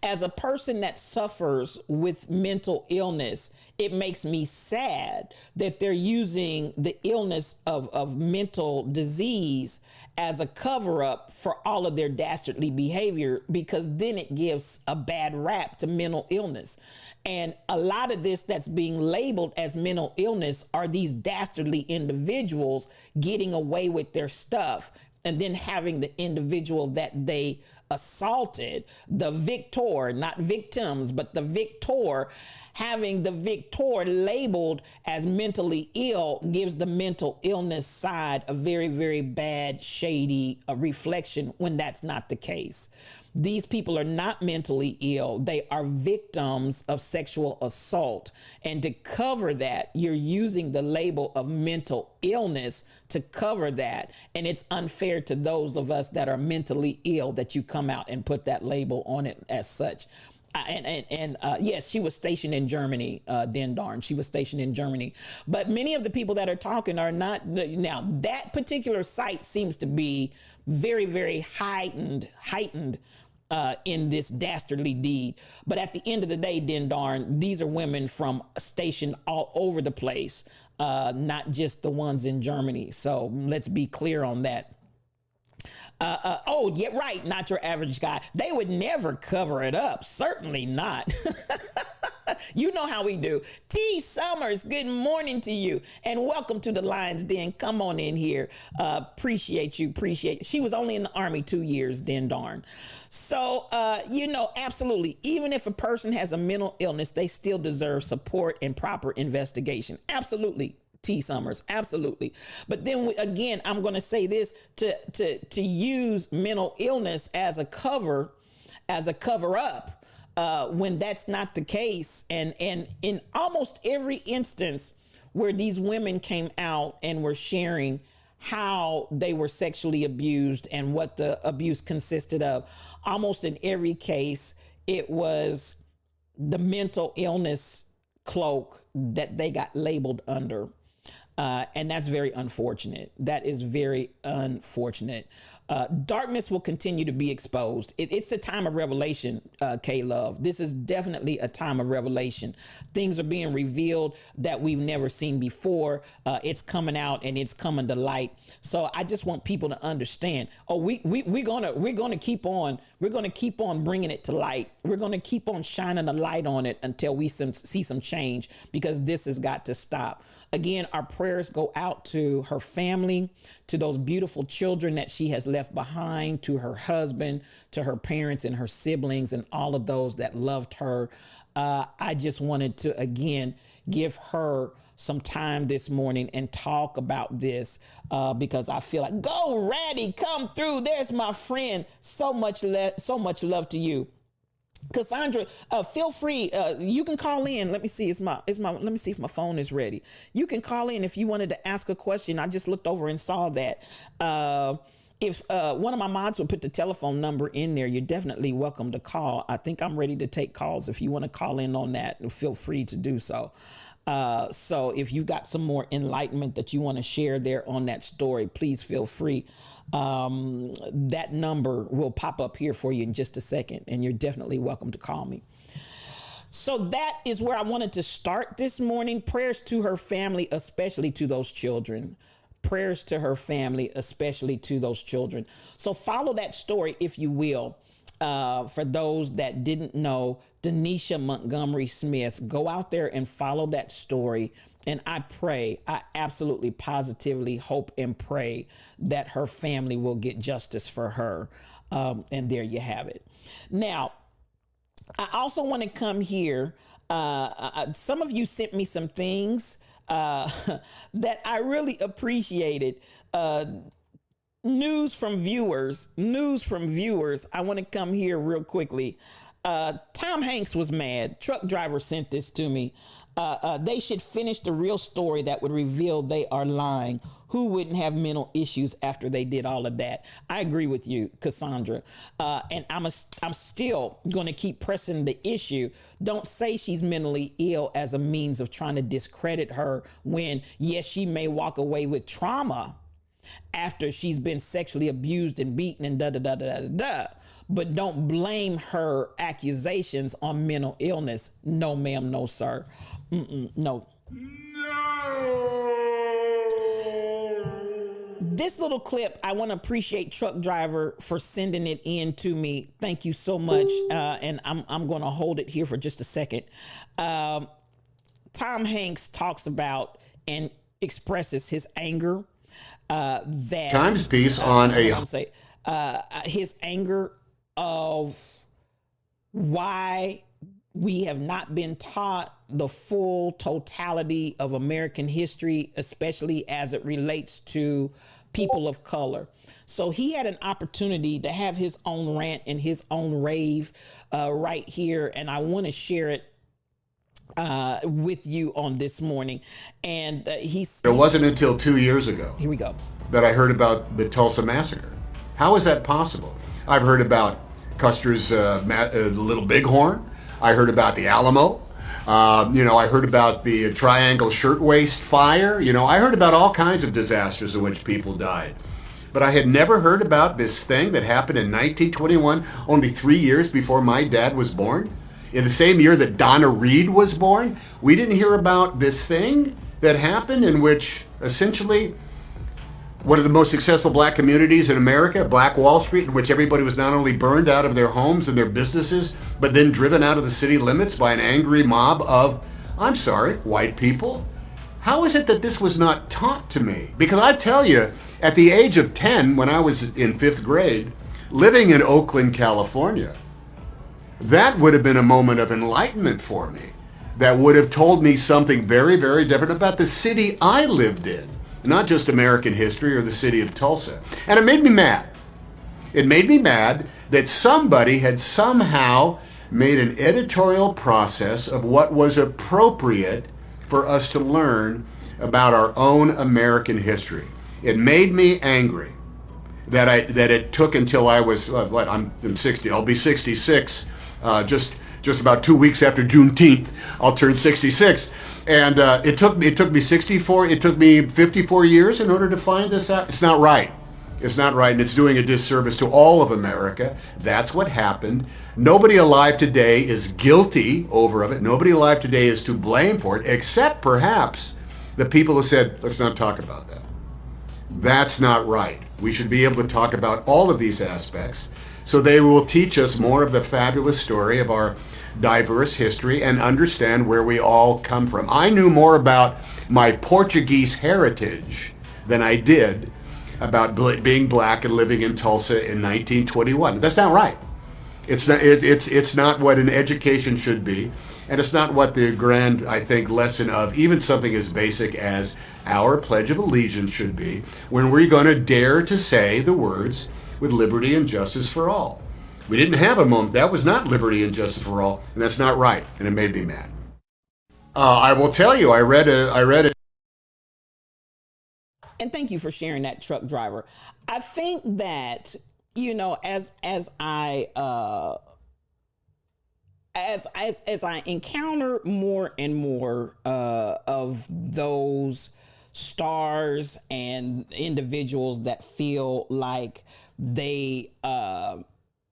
as a person that suffers with mental illness, it makes me sad that they're using the illness of mental disease as a cover up for all of their dastardly behavior, because then it gives a bad rap to mental illness. And a lot of this that's being labeled as mental illness are these dastardly individuals getting away with their stuff. and then having the individual that they assaulted, the victor, not victims, but the victor, having the victor labeled as mentally ill gives the mental illness side a very, very bad, shady reflection when that's not the case. These people are not mentally ill. They are victims of sexual assault. And to cover that, you're using the label of mental illness to cover that. And it's unfair to those of us that are mentally ill that you come out and put that label on it as such. Yes, she was stationed in Germany, Dendarn. She was stationed in Germany. But many of the people that are talking are not. Now, that particular site seems to be very, very heightened in this dastardly deed. But at the end of the day, Dendarn, these are women from stationed all over the place, not just the ones in Germany. So let's be clear on that. Oh, yeah, right. Not your average guy. They would never cover it up. Certainly not. You know how we do. T. Summers, good morning to you. And welcome to the Lion's Den. Come on in here. Appreciate you. She was only in the Army 2 years, Dendarn. So, absolutely. Even if a person has a mental illness, they still deserve support and proper investigation. Absolutely. T. Summers, absolutely. But then again, I'm going to say this, to use mental illness as a cover up, when that's not the case. And in almost every instance where these women came out and were sharing how they were sexually abused and what the abuse consisted of, almost in every case, it was the mental illness cloak that they got labeled under. And that's very unfortunate. That is very unfortunate. Darkness will continue to be exposed. It's a time of revelation, K-Love. This is definitely a time of revelation. Things are being revealed that we've never seen before. It's coming out and it's coming to light. So I just want people to understand. Oh, we're gonna keep on bringing it to light. We're gonna keep on shining a light on it until we see some change, because this has got to stop. Again, our prayers go out to her family, to those beautiful children that she has left behind, to her husband, to her parents and her siblings, and all of those that loved her. I just wanted to, again, give her some time this morning and talk about this, because I feel like, go Ratty, come through. There's my friend. So much love to you. Cassandra, feel free. You can call in. Let me see. Let me see if my phone is ready. You can call in if you wanted to ask a question. I just looked over and saw that. If one of my mods would put the telephone number in there, you're definitely welcome to call. I think I'm ready to take calls. If you want to call in on that, feel free to do so. So if you've got some more enlightenment that you want to share there on that story, please feel free. That number will pop up here for you in just a second, and you're definitely welcome to call me. So that is where I wanted to start this morning. Prayers to her family, especially to those children. Prayers to her family, especially to those children. So follow that story, if you will. For those that didn't know, Denisha Montgomery Smith, go out there and follow that story. And I absolutely positively hope and pray that her family will get justice for her. And there you have it. Now, I also want to come here. Some of you sent me some things that I really appreciated. News from viewers. I want to come here real quickly. Tom Hanks was mad. Truck driver sent this to me. They should finish the real story that would reveal they are lying. Who wouldn't have mental issues after they did all of that? I agree with you, Cassandra. And I'm still going to keep pressing the issue. Don't say she's mentally ill as a means of trying to discredit her when, yes, she may walk away with trauma after she's been sexually abused and beaten and da-da-da-da-da-da. But don't blame her accusations on mental illness. No, ma'am. No, sir. No. This little clip, I want to appreciate Truck Driver for sending it in to me. Thank you so much. And I'm going to hold it here for just a second. Tom Hanks talks about and expresses his anger that Times piece on I a want to say his anger of why we have not been taught the full totality of American history, especially as it relates to people of color. So he had an opportunity to have his own rant and his own rave right here, and I want to share it with you on this morning. And it wasn't until 2 years ago here we go that I heard about the Tulsa massacre. How is that possible? I've heard about Custer's Little Bighorn. I heard about the Alamo. I heard about the Triangle Shirtwaist Fire. I heard about all kinds of disasters in which people died. But I had never heard about this thing that happened in 1921, only 3 years before my dad was born. In the same year that Donna Reed was born, we didn't hear about this thing that happened in which essentially one of the most successful black communities in America, Black Wall Street, in which everybody was not only burned out of their homes and their businesses, but then driven out of the city limits by an angry mob of, I'm sorry, white people. How is it that this was not taught to me? Because I tell you, at the age of 10, when I was in 5th grade, living in Oakland, California, that would have been a moment of enlightenment for me. That would have told me something very, very different about the city I lived in. Not just American history or the city of Tulsa. And it made me mad. It made me mad that somebody had somehow made an editorial process of what was appropriate for us to learn about our own American history. It made me angry that it took until I was, I'm 60, I'll be 66, just about 2 weeks after Juneteenth, I'll turn 66. And it took me 54 years in order to find this out. It's not right. It's not right, and it's doing a disservice to all of America. That's what happened. Nobody alive today is guilty over of it. Nobody alive today is to blame for it, except perhaps the people who said, let's not talk about that. That's not right. We should be able to talk about all of these aspects, so they will teach us more of the fabulous story of our diverse history and understand where we all come from. I knew more about my Portuguese heritage than I did about being black and living in Tulsa in 1921. That's not right. It's not what an education should be, and it's not what the grand, I think, lesson of even something as basic as our Pledge of Allegiance should be, when we're going to dare to say the words, with liberty and justice for all. We didn't have a moment. That was not liberty and justice for all, and that's not right, and it made me mad. I will tell you, I read it. And thank you for sharing that, truck driver. I think that, as I encounter more and more of those stars and individuals that feel like they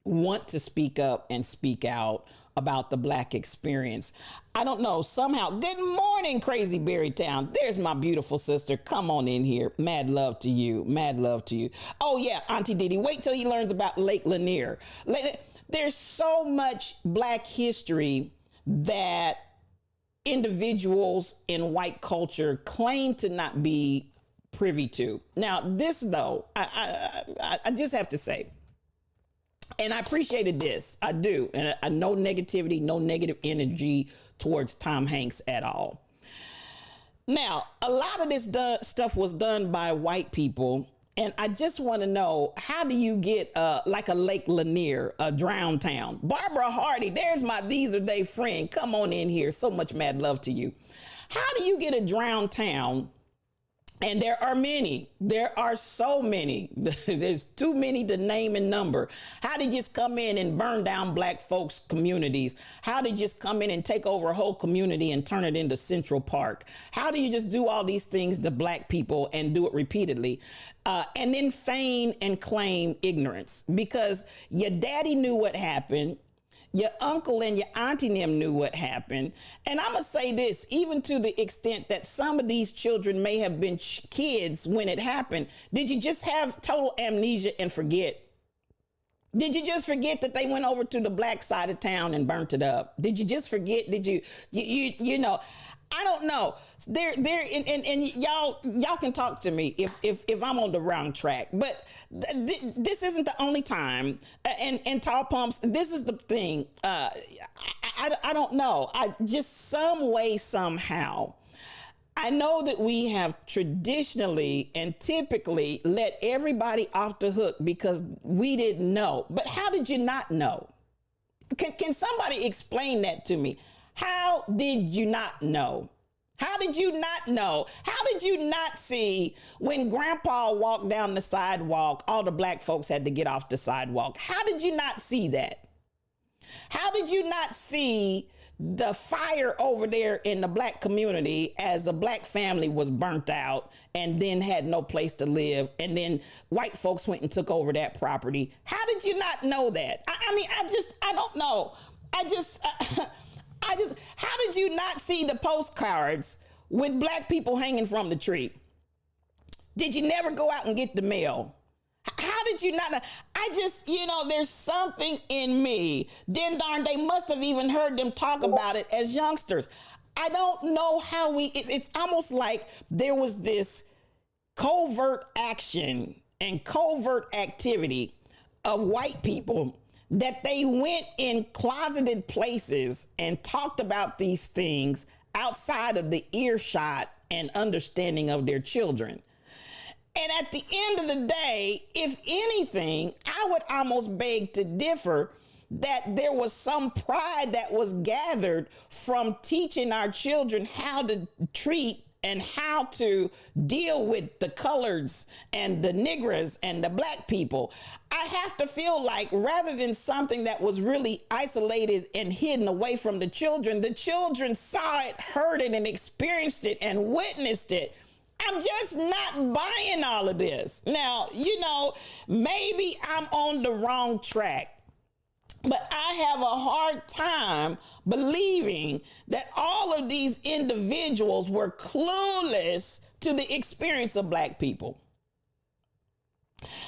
want to speak up and speak out about the black experience. I don't know, somehow, good morning, Crazy Berrytown. There's my beautiful sister. Come on in here. Mad love to you. Mad love to you. Oh yeah, Auntie Didi, wait till he learns about Lake Lanier. There's so much black history that individuals in white culture claim to not be privy to. Now, this though, I just have to say, and I appreciated this. I do. And no negativity, no negative energy towards Tom Hanks at all. Now, a lot of this stuff was done by white people. And I just want to know, how do you get like a Lake Lanier, a drowned town? Barbara Hardy, there's my These Are They friend. Come on in here. So much mad love to you. How do you get a drowned town? And there are many. There are so many. There's too many to name and number. How did you just come in and burn down black folks' communities? How did you just come in and take over a whole community and turn it into Central Park? How do you just do all these things to black people and do it repeatedly? And then feign and claim ignorance? Because your daddy knew what happened. Your uncle and your auntie and them knew what happened. And I'm going to say this, even to the extent that some of these children may have been kids when it happened. Did you just have total amnesia and forget? Did you just forget that they went over to the black side of town and burnt it up? Did you just forget? Did you know, I don't know. And y'all can talk to me if I'm on the wrong track. But this isn't the only time. And Tall Pumps, this is the thing. I don't know. I just some way, somehow, I know that we have traditionally and typically let everybody off the hook because we didn't know. But how did you not know? Can somebody explain that to me? How did you not know? How did you not know? How did you not see when Grandpa walked down the sidewalk, all the black folks had to get off the sidewalk? How did you not see that? How did you not see the fire over there in the black community as a black family was burnt out and then had no place to live, and then white folks went and took over that property? How did you not know that? I don't know. How did you not see the postcards with black people hanging from the tree? Did you never go out and get the mail? How did you not know? There's something in me. Then darn, they must have even heard them talk about it as youngsters. I don't know how it's almost like there was this covert action and covert activity of white people that they went in closeted places and talked about these things outside of the earshot and understanding of their children. And at the end of the day, if anything, I would almost beg to differ that there was some pride that was gathered from teaching our children how to treat and how to deal with the coloreds and the niggers and the black people. I have to feel like rather than something that was really isolated and hidden away from the children saw it, heard it, and experienced it and witnessed it. I'm just not buying all of this. Now, maybe I'm on the wrong track, but I have a hard time believing that all of these individuals were clueless to the experience of black people.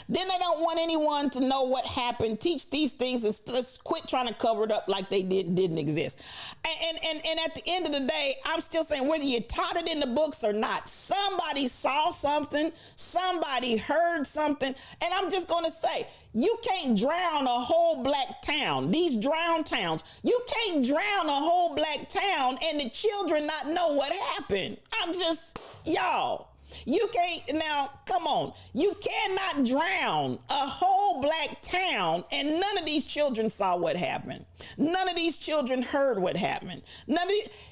Then they don't want anyone to know what happened. Teach these things and let's quit trying to cover it up like they didn't exist. And at the end of the day, I'm still saying whether you taught it in the books or not, somebody saw something, somebody heard something. And I'm just going to say, you can't drown a whole black town. These drowned towns, you can't drown a whole black town and the children not know what happened. Y'all. You can't, now, come on. You cannot drown a whole black town and none of these children saw what happened. None of these children heard what happened.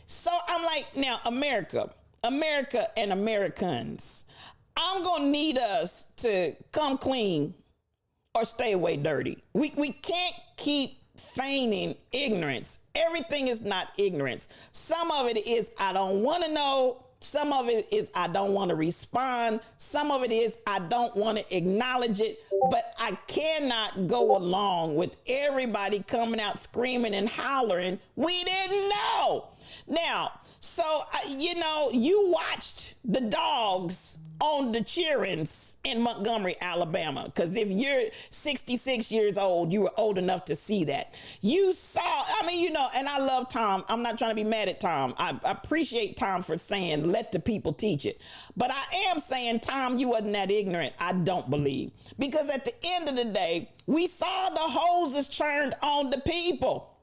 So I'm like, now, America and Americans, I'm going to need us to come clean or stay away dirty. We can't keep feigning ignorance. Everything is not ignorance. Some of it is, I don't want to know. Some of it is I don't want to respond. Some of it is I don't want to acknowledge it. But I cannot go along with everybody coming out screaming and hollering, we didn't know. Now, so, you watched the dogs on the cheerings in Montgomery, Alabama. Because if you're 66 years old, you were old enough to see that. You saw, and I love Tom. I'm not trying to be mad at Tom. I appreciate Tom for saying, let the people teach it. But I am saying, Tom, you wasn't that ignorant. I don't believe. Because at the end of the day, we saw the hoses turned on the people.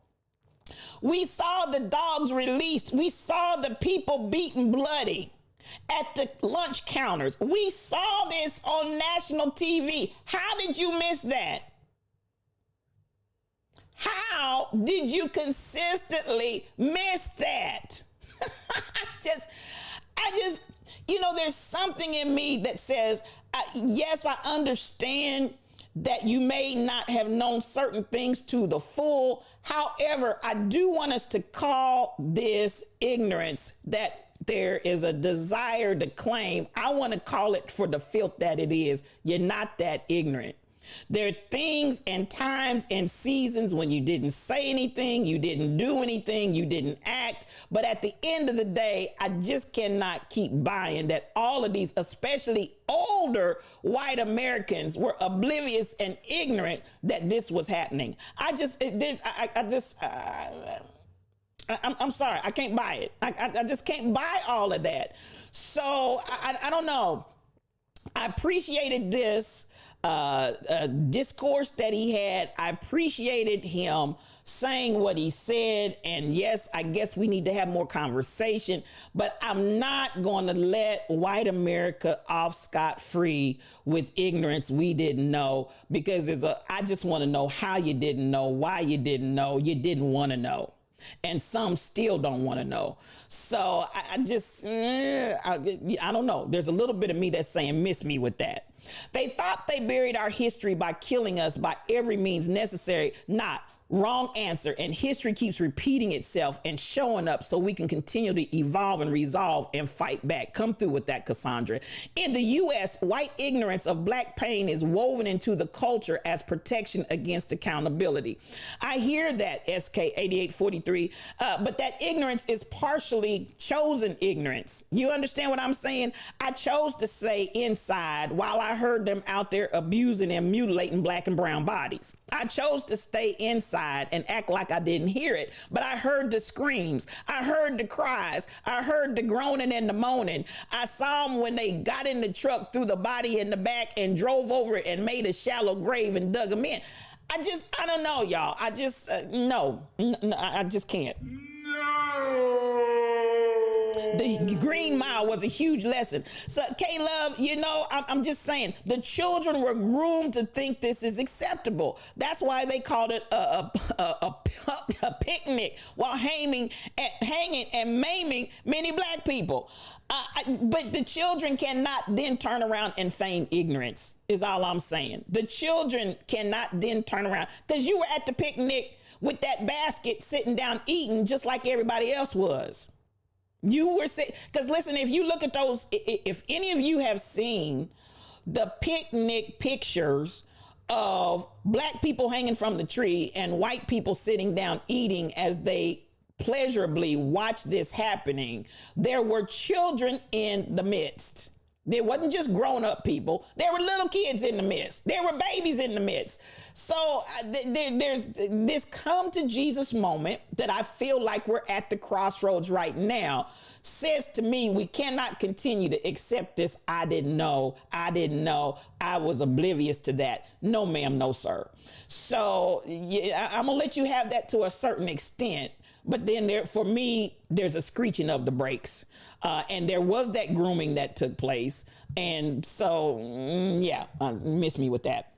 We saw the dogs released. We saw the people beaten bloody at the lunch counters. We saw this on national TV. How did you miss that? How did you consistently miss that? There's something in me that says, yes, I understand that you may not have known certain things to the full. However, I do want us to call this ignorance that there is a desire to claim. I want to call it for the filth that it is. You're not that ignorant. There are things and times and seasons when you didn't say anything, you didn't do anything, you didn't act. But at the end of the day, I just cannot keep buying that all of these, especially older white Americans, were oblivious and ignorant that this was happening. I'm sorry, I can't buy it. I just can't buy all of that. So I don't know. I appreciated this discourse that he had. I appreciated him saying what he said. And yes, I guess we need to have more conversation, but I'm not going to let white America off scot-free with ignorance we didn't know, because I just want to know how you didn't know, why you didn't know, you didn't want to know. And some still don't want to know. So I don't know. There's a little bit of me that's saying, miss me with that. They thought they buried our history by killing us by every means necessary. Not. Wrong answer. And history keeps repeating itself and showing up so we can continue to evolve and resolve and fight back. Come through with that, Cassandra. In the U.S., white ignorance of black pain is woven into the culture as protection against accountability. I hear that, SK 8843, but that ignorance is partially chosen ignorance. You understand what I'm saying? I chose to stay inside while I heard them out there abusing and mutilating black and brown bodies. I chose to stay inside and act like I didn't hear it, but I heard the screams, I heard the cries, I heard the groaning and the moaning. I saw them when they got in the truck, threw the body in the back and drove over it and made a shallow grave and dug them in. I don't know, y'all. I just, no, I just can't. The Green Mile was a huge lesson. So, K-Love, I'm just saying, the children were groomed to think this is acceptable. That's why they called it a picnic while hanging and maiming many black people. But the children cannot then turn around and feign ignorance, is all I'm saying. The children cannot then turn around, because you were at the picnic with that basket sitting down eating just like everybody else was. You were sitting, because listen, if you look at those, if any of you have seen the picnic pictures of black people hanging from the tree and white people sitting down eating as they pleasurably watch this happening, there were children in the midst. There wasn't just grown-up people. There were little kids in the midst. There were babies in the midst. So there's this come to Jesus moment that I feel like we're at the crossroads right now, says to me, we cannot continue to accept this. I didn't know. I was oblivious to that. No, ma'am, no, sir. So yeah, I'm going to let you have that to a certain extent. But then for me, there's a screeching of the brakes. And there was that grooming that took place. And so, miss me with that.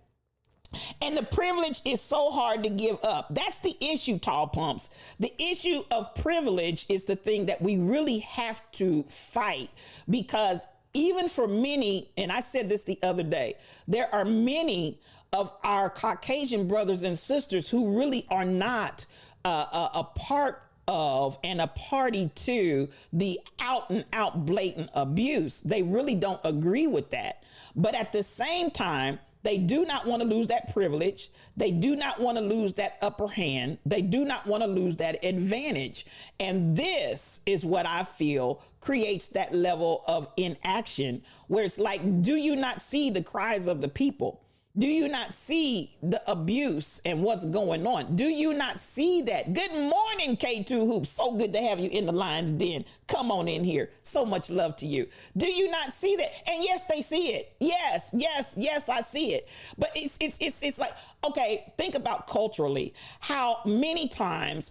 And the privilege is so hard to give up. That's the issue, Tall Pumps. The issue of privilege is the thing that we really have to fight, because even for many, and I said this the other day, there are many of our Caucasian brothers and sisters who really are not a part of and a party to the out and out blatant abuse. They really don't agree with that. But at the same time, they do not want to lose that privilege. They do not want to lose that upper hand. They do not want to lose that advantage. And this is what I feel creates that level of inaction, where it's like, do you not see the cries of the people? Do you not see the abuse and what's going on? Do you not see that? Good morning, K2 Hoops. So good to have you in the Lion's Den. Come on in here. So much love to you. Do you not see that? And yes, they see it. Yes, I see it. But it's like, okay, think about culturally how many times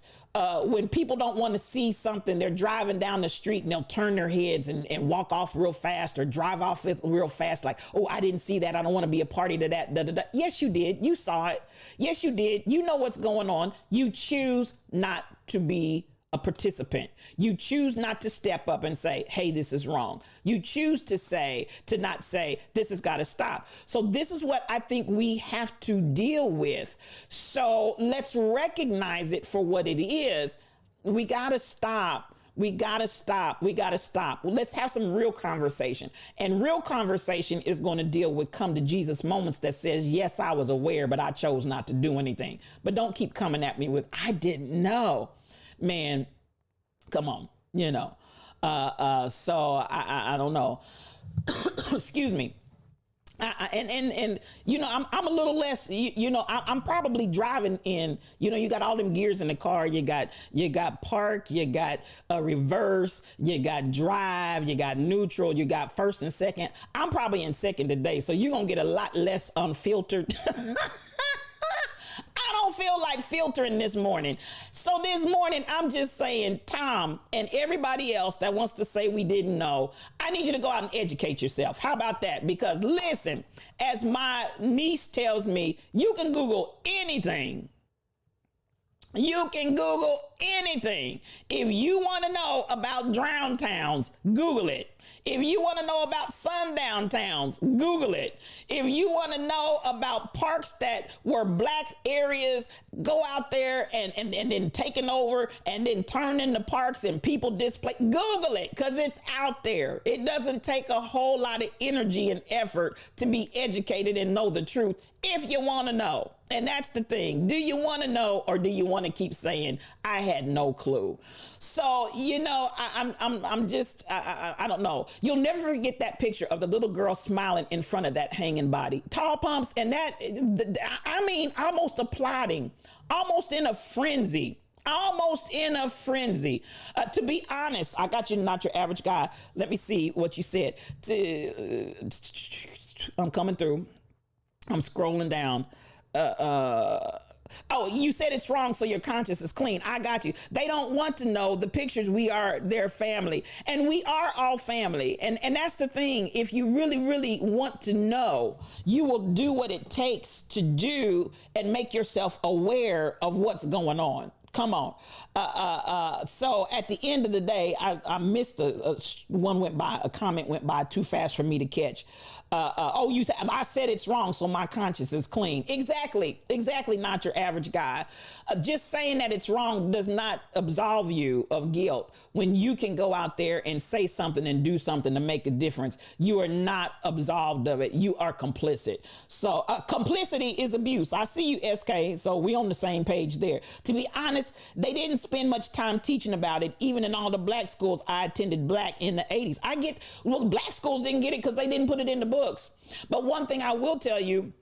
when people don't want to see something, they're driving down the street and they'll turn their heads and walk off real fast, or drive off real fast. Like, oh, I didn't see that. I don't want to be a party to that. Da, da, da. Yes, you did. You saw it. Yes, you did. You know what's going on. You choose not to be a participant. You choose not to step up and say, hey, this is wrong. You choose to not say, this has got to stop. So this is what I think we have to deal with. So let's recognize it for what it is. We got to stop. We got to stop. Well, let's have some real conversation. And real conversation is going to deal with come to Jesus moments that says, yes, I was aware, but I chose not to do anything. But don't keep coming at me with, I didn't know. Man, come on, so I don't know. Excuse me. And you know, I'm a little less, I'm probably driving in, you got all them gears in the car. You got park, you got reverse, you got drive, you got neutral, you got first and second. I'm probably in second today, so you're gonna get a lot less unfiltered. I don't feel like filtering this morning. So this morning, I'm just saying, Tom and everybody else that wants to say we didn't know, I need you to go out and educate yourself. How about that? Because listen, as my niece tells me, you can Google anything. You can Google anything. If you want to know about drown towns, Google it. If you want to know about sundown towns, Google it. If you want to know about parks that were black areas, go out there and then taking over and then turn into parks and people display, Google it, because it's out there. It doesn't take a whole lot of energy and effort to be educated and know the truth if you want to know. And that's the thing. Do you want to know, or do you want to keep saying, I had no clue? So, I'm just, I don't know. You'll never forget that picture of the little girl smiling in front of that hanging body. Tall pumps, and almost applauding, almost in a frenzy. To be honest, I got you, not your average guy. Let me see what you said. I'm coming through. I'm scrolling down. Oh, you said it's wrong, so your conscience is clean. I got you. They don't want to know the pictures. We are their family, and we are all family. And that's the thing. If you really, really want to know, you will do what it takes to do and make yourself aware of what's going on. Come on. So at the end of the day, I missed a comment went by too fast for me to catch. You said, I said it's wrong, so my conscience is clean. Exactly. Not your average guy. Just saying that it's wrong does not absolve you of guilt. When you can go out there and say something and do something to make a difference, you are not absolved of it. You are complicit. So complicity is abuse. I see you, SK. So we on the same page there. To be honest, they didn't spend much time teaching about it, even in all the black schools I attended black in the 80s. Black schools didn't get it because they didn't put it in the books. But one thing I will tell you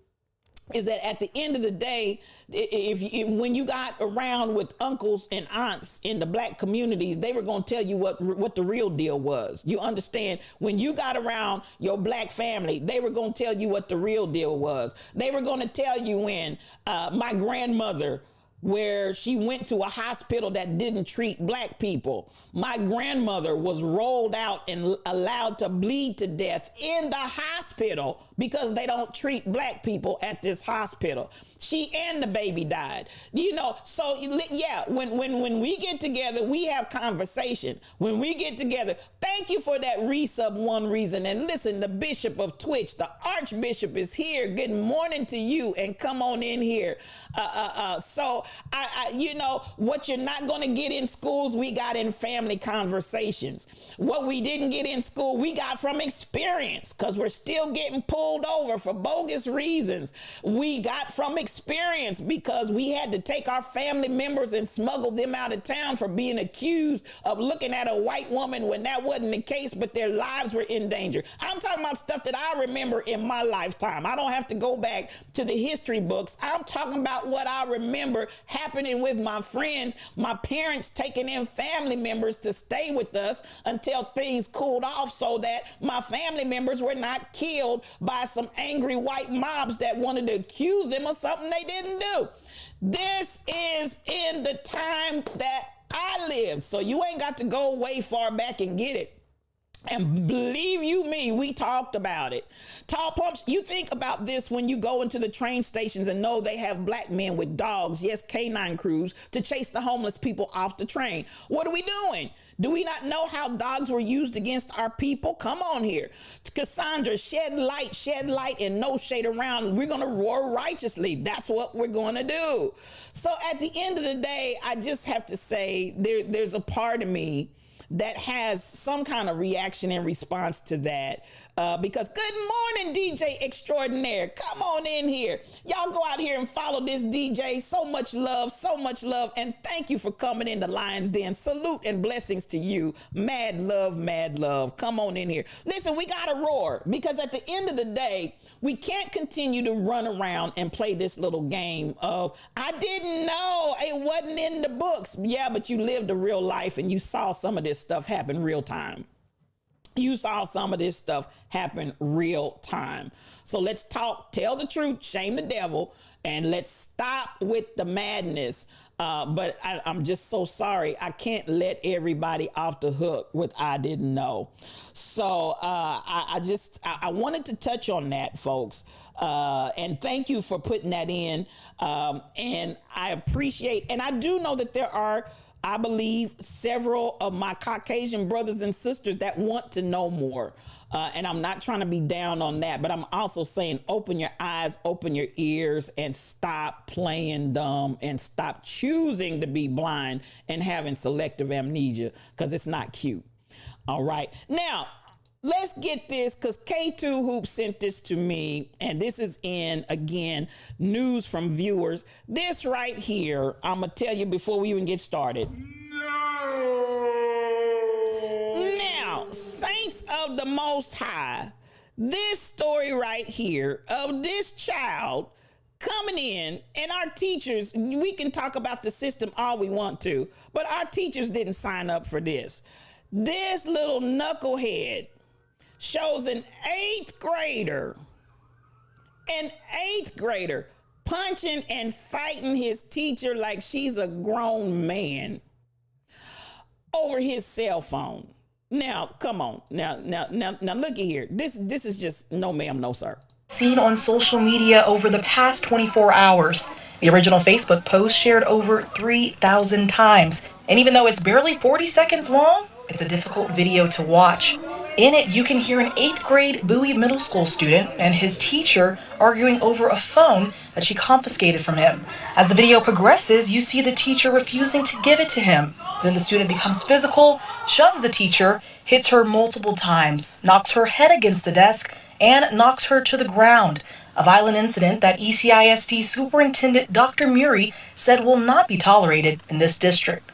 is that at the end of the day, when you got around with uncles and aunts in the black communities, they were going to tell you what the real deal was. You understand? When you got around your black family, they were going to tell you what the real deal was. They were going to tell you when my grandmother, where she went to a hospital that didn't treat black people. My grandmother was rolled out and allowed to bleed to death in the hospital because they don't treat black people at this hospital. She and the baby died. So yeah, when we get together, we have conversation. When we get together, thank you for that resub one reason. And listen, the Bishop of Twitch, the Archbishop is here. Good morning to you, and come on in here. So what you're not going to get in schools, we got in family conversations. What we didn't get in school, we got from experience, because we're still getting pulled over for bogus reasons. We got from experience because we had to take our family members and smuggle them out of town for being accused of looking at a white woman when that wasn't the case, but their lives were in danger. I'm talking about stuff that I remember in my lifetime. I don't have to go back to the history books. I'm talking about what I remember happening with my friends, my parents taking in family members to stay with us until things cooled off so that my family members were not killed by some angry white mobs that wanted to accuse them of something they didn't do. This is in the time that I lived, so you ain't got to go way far back and get it. And believe you me, we talked about it. Tall pumps, you think about this when you go into the train stations and know they have black men with dogs, yes, canine crews, to chase the homeless people off the train. What are we doing? Do we not know how dogs were used against our people? Come on here. Cassandra, shed light, and no shade around. We're going to roar righteously. That's what we're going to do. So at the end of the day, I just have to say there's a part of me that has some kind of reaction in response to that. Because good morning, DJ Extraordinaire. Come on in here. Y'all go out here and follow this DJ. So much love, and thank you for coming in the Lion's Den. Salute and blessings to you. Mad love, mad love. Come on in here. Listen, we got to roar, because at the end of the day, we can't continue to run around and play this little game of, I didn't know, it wasn't in the books. Yeah, but you lived a real life and you saw some of this stuff happen real time. You saw some of this stuff happen real time. So let's talk, tell the truth, shame the devil, and let's stop with the madness. But I'm just so sorry. I can't let everybody off the hook with I didn't know. So I wanted to touch on that, folks. And thank you for putting that in. And I appreciate, and I do know that there are, I believe, several of my Caucasian brothers and sisters that want to know more. And I'm not trying to be down on that, but I'm also saying open your eyes, open your ears, and stop playing dumb and stop choosing to be blind and having selective amnesia, because it's not cute. All right. Now, let's get this, because K2 Hoop sent this to me, and this is in, again, news from viewers. This right here, I'm going to tell you before we even get started. Now, saints of the Most High, this story right here of this child coming in, and our teachers, we can talk about the system all we want to, but our teachers didn't sign up for this. This little knucklehead shows an eighth grader punching and fighting his teacher like she's a grown man over his cell phone. Now, come on. Now, looky here. This is just no ma'am, no sir. Seen on social media over the past 24 hours. The original Facebook post shared over 3,000 times. And even though it's barely 40 seconds long, it's a difficult video to watch. In it, you can hear an 8th grade Bowie Middle School student and his teacher arguing over a phone that she confiscated from him. As the video progresses, you see the teacher refusing to give it to him. Then the student becomes physical, shoves the teacher, hits her multiple times, knocks her head against the desk, and knocks her to the ground. A violent incident that ECISD Superintendent Dr. Muri said will not be tolerated in this district.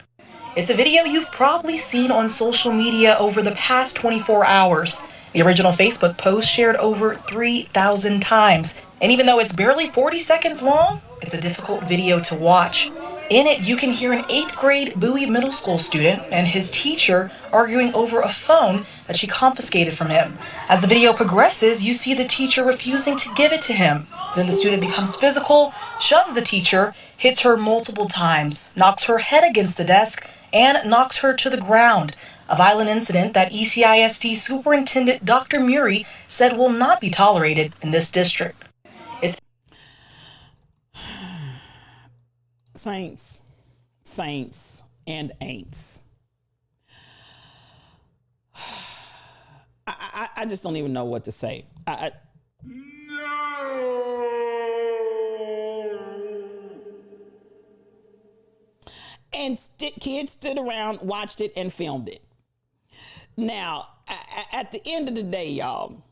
It's a video you've probably seen on social media over the past 24 hours. The original Facebook post shared over 3,000 times. And even though it's barely 40 seconds long, it's a difficult video to watch. In it, you can hear an 8th grade Bowie Middle School student and his teacher arguing over a phone that she confiscated from him. As the video progresses, you see the teacher refusing to give it to him. Then the student becomes physical, shoves the teacher, hits her multiple times, knocks her head against the desk, and knocks her to the ground. A violent incident that ECISD Superintendent Dr. Muri said will not be tolerated in this district. Saints, and ain'ts. I just don't even know what to say. And kids stood around, watched it, and filmed it. Now, at the end of the day, y'all,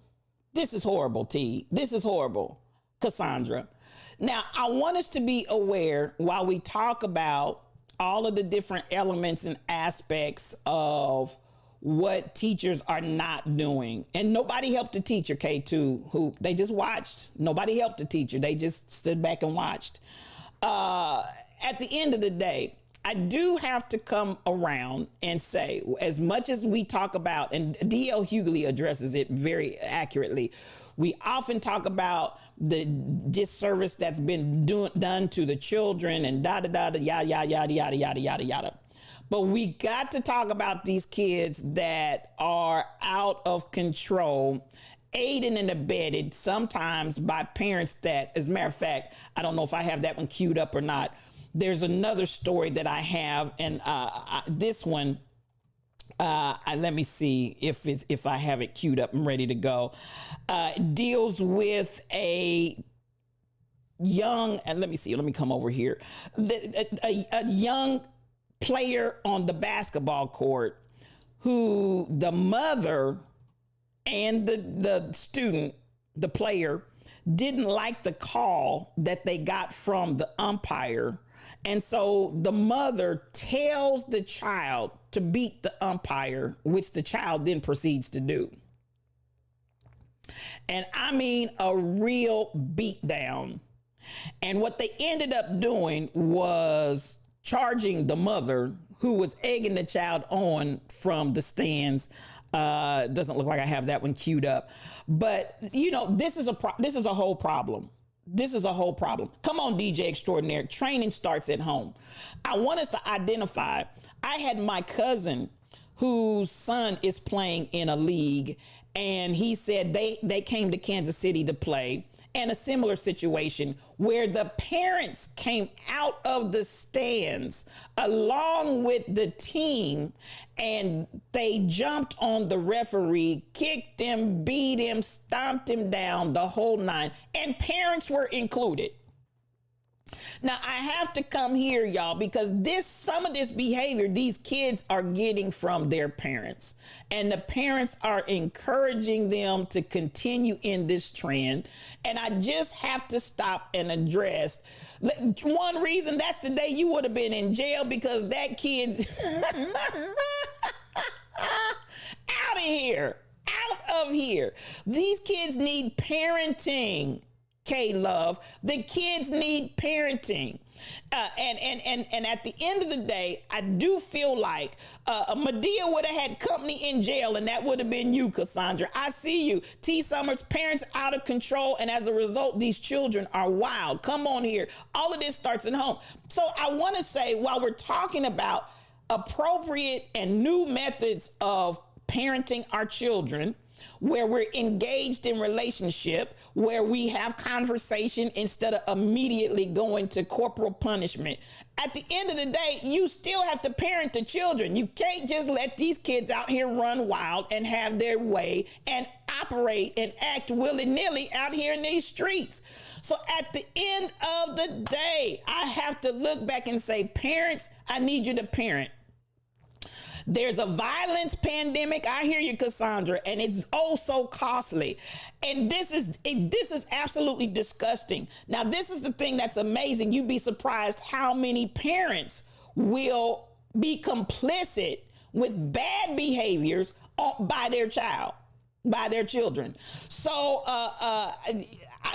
this is horrible, T. This is horrible, Cassandra. Now, I want us to be aware while we talk about all of the different elements and aspects of what teachers are not doing. And nobody helped the teacher, K2 Hoop. They just watched. Nobody helped the teacher. They just stood back and watched. At the end of the day, I do have to come around and say, as much as we talk about, and D.L. Hughley addresses it very accurately, we often talk about the disservice that's been done to the children and yada, yada, yada. But we got to talk about these kids that are out of control, aided and abetted sometimes by parents that, as a matter of fact, I don't know if I have that one queued up or not. There's another story that I have, and this one, let me see if I have it queued up and ready to go. Deals with a young, and let me come over here. A young player on the basketball court who the mother and the student, the player, didn't like the call that they got from the umpire. And so the mother tells the child to beat the umpire, which the child then proceeds to do. And I mean a real beatdown. And what they ended up doing was charging the mother, who was egging the child on from the stands. Doesn't look like I have that one queued up. But, you know, this is a whole problem. This is a whole problem. Come on, DJ Extraordinaire. Training starts at home. I want us to identify. I had my cousin whose son is playing in a league, and he said they came to Kansas City to play. And a similar situation where the parents came out of the stands along with the team, and they jumped on the referee, kicked him, beat him, stomped him down, the whole nine, and parents were included. Now, I have to come here, y'all, because some of this behavior these kids are getting from their parents, and the parents are encouraging them to continue in this trend. And I just have to stop and address one reason. That's the day you would have been in jail, because that kid's out of here, out of here. These kids need parenting. K-Love, the kids need parenting. And at the end of the day, I do feel like Medea would have had company in jail, and that would have been you, Cassandra. I see you. T. Summers, parents out of control, and as a result, these children are wild. Come on here. All of this starts at home. So I want to say, while we're talking about appropriate and new methods of parenting our children, where we're engaged in relationship, where we have conversation instead of immediately going to corporal punishment. At the end of the day, you still have to parent the children. You can't just let these kids out here run wild and have their way and operate and act willy-nilly out here in these streets. So at the end of the day, I have to look back and say, parents, I need you to parent. There's a violence pandemic. I hear you, Cassandra, and it's oh so costly. And this is absolutely disgusting. Now, this is the thing that's amazing. You'd be surprised how many parents will be complicit with bad behaviors by their child, by their children. So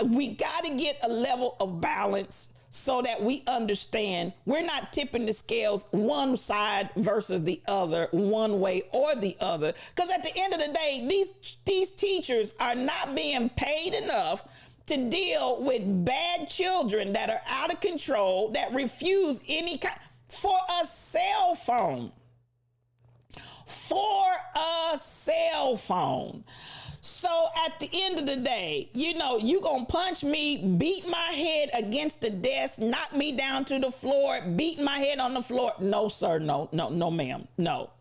we got to get a level of balance, so that we understand we're not tipping the scales one side versus the other, one way or the other. Because at the end of the day, these teachers are not being paid enough to deal with bad children that are out of control, that refuse any kind, for a cell phone. For a cell phone. So at the end of the day, you know, you gonna punch me, beat my head against the desk, knock me down to the floor, beat my head on the floor. No, sir. No, ma'am. No.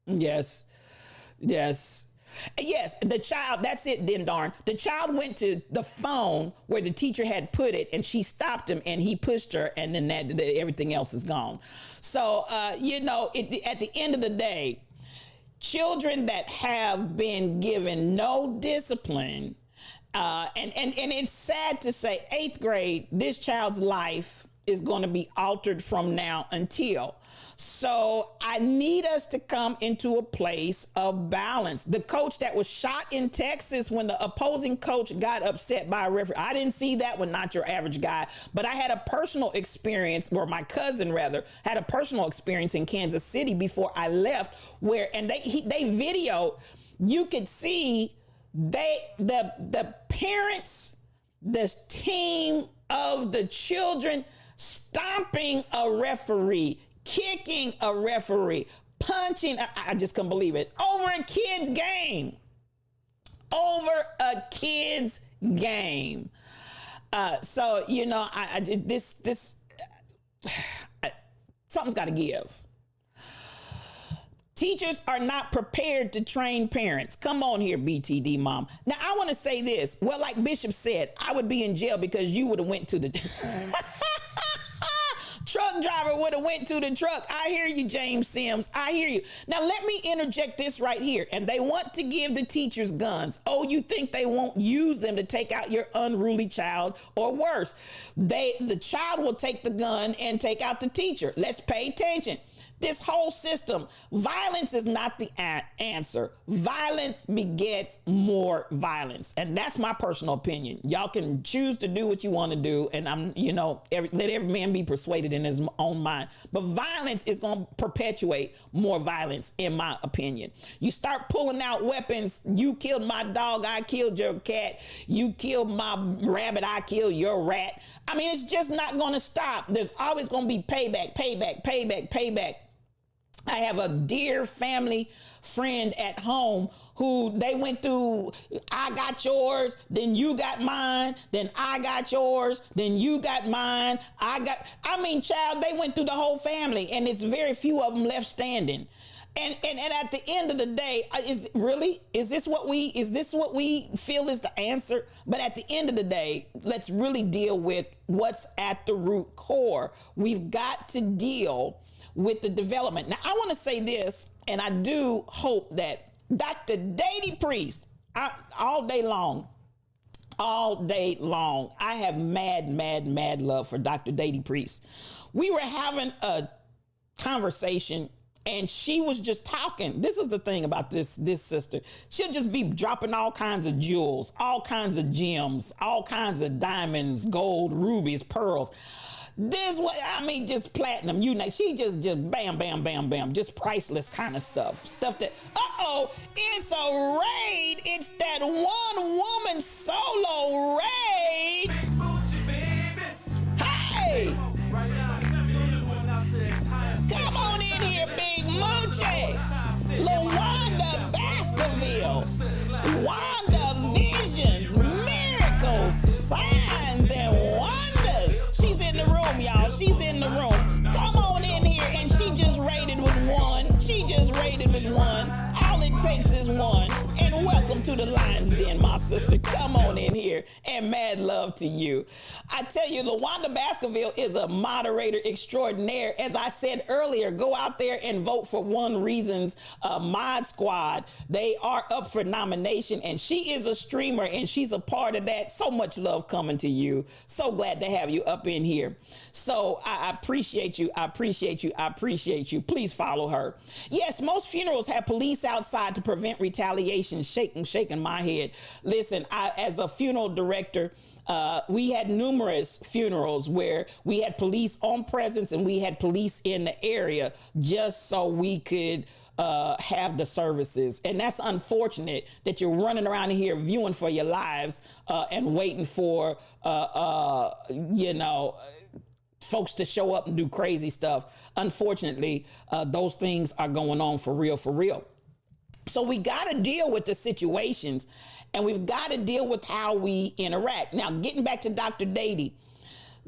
Yes. Yes, the child, that's it then, darn. The child went to the phone where the teacher had put it, and she stopped him, and he pushed her, and then everything else is gone. So, you know, at the end of the day, children that have been given no discipline, and it's sad to say, 8th grade, this child's life is going to be altered from now until. So I need us to come into a place of balance. The coach that was shot in Texas when the opposing coach got upset by a referee, I didn't see that one, not your average guy, but I had a personal experience, or my cousin rather, had a personal experience in Kansas City before I left, where, and they video, you could see the parents, the team of the children stomping a referee, kicking a referee, punching, I just couldn't believe it, over a kid's game. Over a kid's game. So, you know, something's got to give. Teachers are not prepared to train parents. Come on here, BTD mom. Now, I want to say this. Well, like Bishop said, I would be in jail because you would have went to the... truck driver would have went to the truck. I hear you, James Sims. I hear you. Now, let me interject this right here. And they want to give the teachers guns. Oh, you think they won't use them to take out your unruly child, or worse, the child will take the gun and take out the teacher. Let's pay attention. This whole system, violence is not the answer. Violence begets more violence. And that's my personal opinion. Y'all can choose to do what you want to do. And let every man be persuaded in his own mind. But violence is going to perpetuate more violence, in my opinion. You start pulling out weapons. You killed my dog. I killed your cat. You killed my rabbit. I killed your rat. I mean, it's just not going to stop. There's always going to be payback, payback, payback, payback. I have a dear family friend at home who they went through, I got yours, then you got mine, then I got yours, then you got mine, child, they went through the whole family, and it's very few of them left standing. And at the end of the day, is this what we feel is the answer? But at the end of the day, let's really deal with what's at the root core. We've got to deal with the development. Now, I want to say this, and I do hope that Dr. Dady Priest, all day long, I have mad love for Dr. Dady Priest. We were having a conversation, and she was just talking. This is the thing about this sister. She'll just be dropping all kinds of jewels, all kinds of gems, all kinds of diamonds, gold, rubies, pearls. Just platinum, she just bam, bam, bam, bam, just priceless kind of stuff that, it's a raid. It's that one woman solo raid. Hey, come on in here, Big Moochie. LaWanda Baskerville, Wanda Visions, Miracles, Signs, and Wonders. She's in the room, y'all. She's in the room. Come on in here. And she just rated with one. All it takes is one. And welcome to the Lion's Den, my sister. Come on in here. And mad love to you. I tell you, LaWanda Baskerville is a moderator extraordinaire. As I said earlier, go out there and vote for One Reason's Mod Squad. They are up for nomination, and she is a streamer, and she's a part of that. So much love coming to you. So glad to have you up in here. So I appreciate you. I appreciate you. Please follow her. Yes, most funerals have police outside to prevent retaliation. Shaking my head. Listen, as a funeral director, we had numerous funerals where we had police on presence and we had police in the area just so we could have the services. And that's unfortunate that you're running around here viewing for your lives and waiting for, folks to show up and do crazy stuff. Unfortunately, those things are going on for real. So we got to deal with the situations, and we've got to deal with how we interact. Now, getting back to Dr. Dady.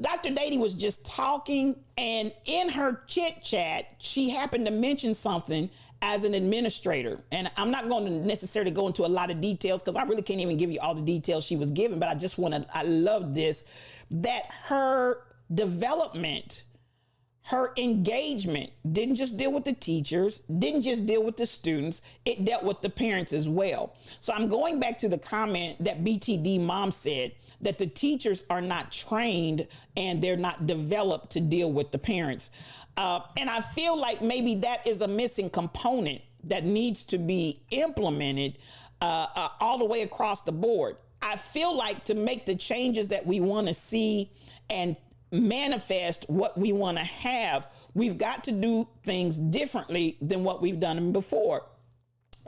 Dr. Dady was just talking, and in her chit chat, she happened to mention something as an administrator. And I'm not going to necessarily go into a lot of details because I really can't even give you all the details she was giving, but I love this, that her development, her engagement didn't just deal with the teachers, didn't just deal with the students, it dealt with the parents as well. So I'm going back to the comment that BTD mom said, that the teachers are not trained and they're not developed to deal with the parents. And I feel like maybe that is a missing component that needs to be implemented all the way across the board. I feel like to make the changes that we want to see and manifest what we want to have, we've got to do things differently than what we've done before.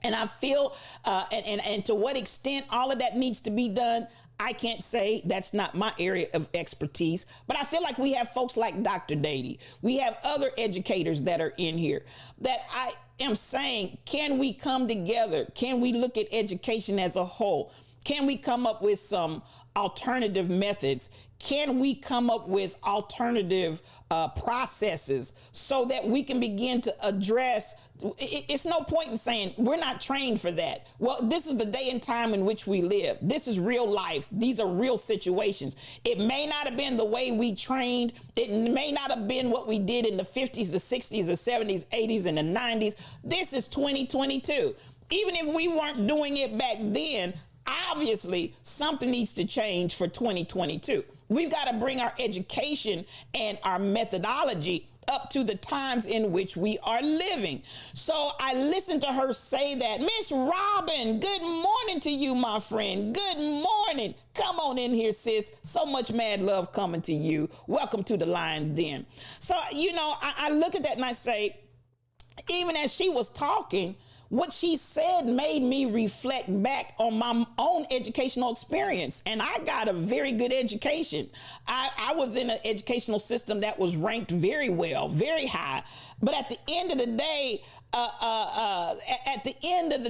And I feel, and to what extent all of that needs to be done, I can't say. That's not my area of expertise, but I feel like we have folks like Dr. Dady. We have other educators that are in here that I am saying, can we come together? Can we look at education as a whole? Can we come up with some alternative methods? Can we come up with alternative processes so that we can begin to address It's no point in saying we're not trained for that. Well, this is the day and time in which we live. This is real life. These are real situations. It may not have been the way we trained. It may not have been what we did in the 50s, the 60s, the 70s, 80s, and the 90s. This is 2022. Even if we weren't doing it back then, obviously something needs to change for 2022. We've got to bring our education and our methodology up to the times in which we are living. So I listened to her say that. Miss Robin, good morning to you, my friend. Good morning. Come on in here, sis. So much mad love coming to you. Welcome to the Lion's Den. So, I look at that and I say, even as she was talking, what she said made me reflect back on my own educational experience. And I got a very good education. I was in an educational system that was ranked very well, very high. But at the end of the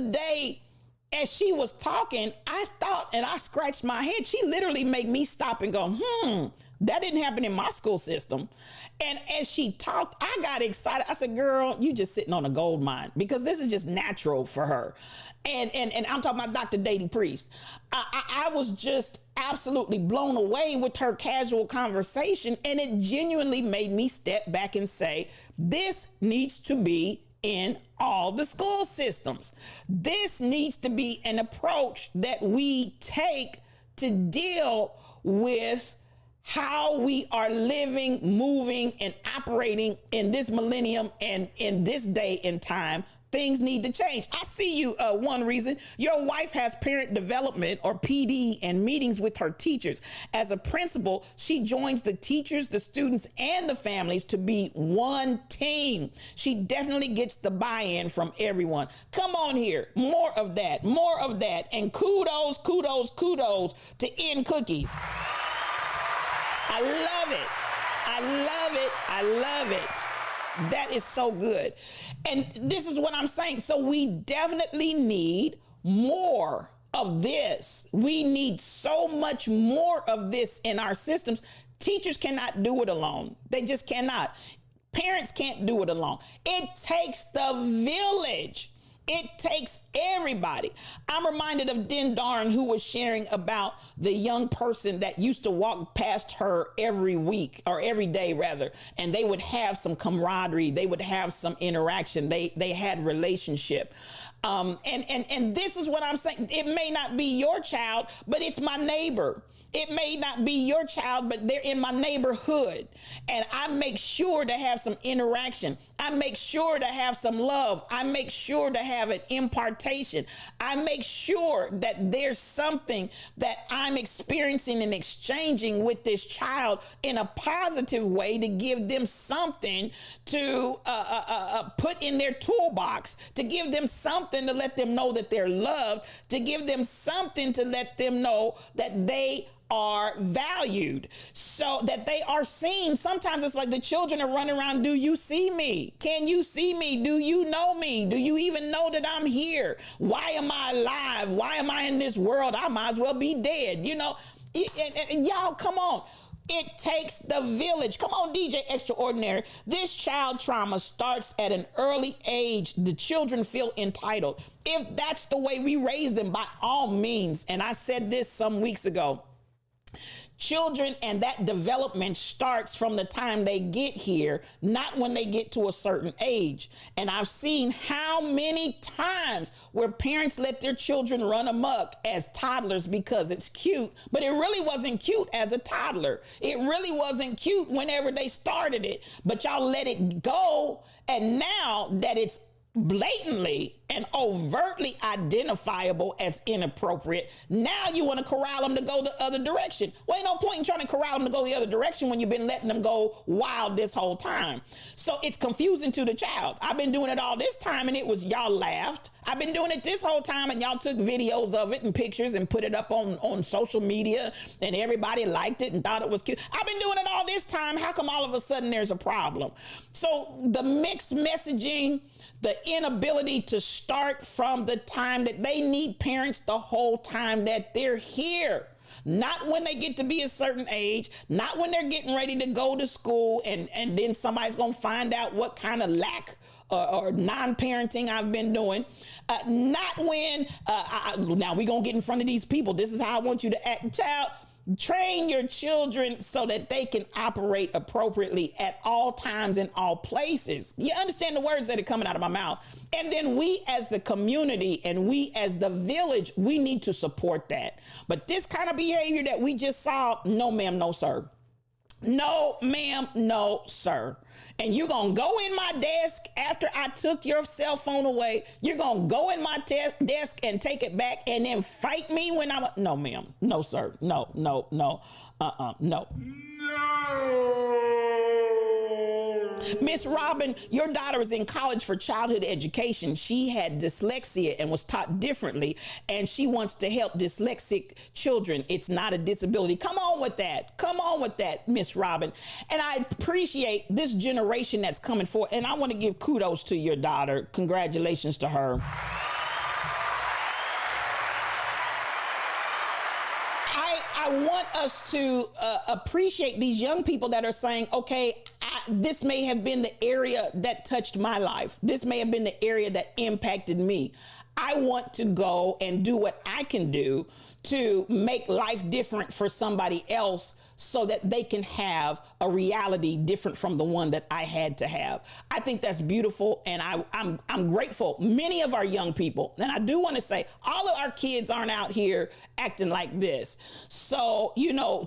day, as she was talking, I thought, and I scratched my head. She literally made me stop and go, that didn't happen in my school system. And as she talked, I got excited. I said, girl, you just sitting on a gold mine, because this is just natural for her. And I'm talking about Dr. Dady Priest. I was just absolutely blown away with her casual conversation. And it genuinely made me step back and say, this needs to be in all the school systems. This needs to be an approach that we take to deal with how we are living, moving, and operating in this millennium and in this day and time. Things need to change. I see you. One reason your wife has parent development, or PD, and meetings with her teachers. As a principal, she joins the teachers, the students, and the families to be one team. She definitely gets the buy-in from everyone. Come on here. More of that. More of that. And kudos to N Cookies. I love it. I love it. I love it. That is so good. And this is what I'm saying. So we definitely need more of this. We need so much more of this in our systems. Teachers cannot do it alone. They just cannot. Parents can't do it alone. It takes the village. It takes everybody. I'm reminded of Den Darn, who was sharing about the young person that used to walk past her every week, or every day rather, and they would have some camaraderie. They would have some interaction. They had relationship. And this is what I'm saying. It may not be your child, but it's my neighbor. It may not be your child, but they're in my neighborhood. And I make sure to have some interaction. I make sure to have some love. I make sure to have an impartation. I make sure that there's something that I'm experiencing and exchanging with this child in a positive way, to give them something to put in their toolbox, to give them something to let them know that they're loved, to give them something to let them know that they are valued, so that they are seen. Sometimes it's like the children are running around. Do you see me? Can you see me? Do you know me? Do you even know that I'm here? Why am I alive? Why am I in this world? I might as well be dead. And y'all, come on. It takes the village. Come on, DJ Extraordinary. This child trauma starts at an early age. The children feel entitled. If that's the way we raise them, by all means, and I said this some weeks ago, children and that development starts from the time they get here, not when they get to a certain age. And I've seen how many times where parents let their children run amok as toddlers because it's cute, but it really wasn't cute as a toddler. It really wasn't cute whenever they started it, but y'all let it go. And now that it's blatantly and overtly identifiable as inappropriate, now you want to corral them to go the other direction. Well, ain't no point in trying to corral them to go the other direction when you've been letting them go wild this whole time. So it's confusing to the child. I've been doing it all this time and it was, y'all laughed. I've been doing it this whole time and y'all took videos of it and pictures and put it up on social media and everybody liked it and thought it was cute. I've been doing it all this time. How come all of a sudden there's a problem? So the mixed messaging, the inability to start from the time that they need parents the whole time that they're here. Not when they get to be a certain age, not when they're getting ready to go to school and then somebody's going to find out what kind of lack or non-parenting I've been doing. Not when, now we're going to get in front of these people. This is how I want you to act. Child, train your children so that they can operate appropriately at all times in all places. You understand the words that are coming out of my mouth? And then we as the community and we as the village, we need to support that. But this kind of behavior that we just saw, no ma'am, no sir. No, ma'am, no, sir. And you're going to go in my desk after I took your cell phone away. You're going to go in my desk and take it back and then fight me when I'm... No, ma'am. No, sir. No, no, no. No. Miss Robin, your daughter is in college for childhood education. She had dyslexia and was taught differently, and she wants to help dyslexic children. It's not a disability. Come on with that. Come on with that, Miss Robin. And I appreciate this generation that's coming forward, and I want to give kudos to your daughter. Congratulations to her. I want us to appreciate these young people that are saying, okay, this may have been the area that touched my life. This may have been the area that impacted me. I want to go and do what I can do to make life different for somebody else so that they can have a reality different from the one that I had to have. I think that's beautiful, and I'm grateful. Many of our young people, and I do want to say, all of our kids aren't out here acting like this. So,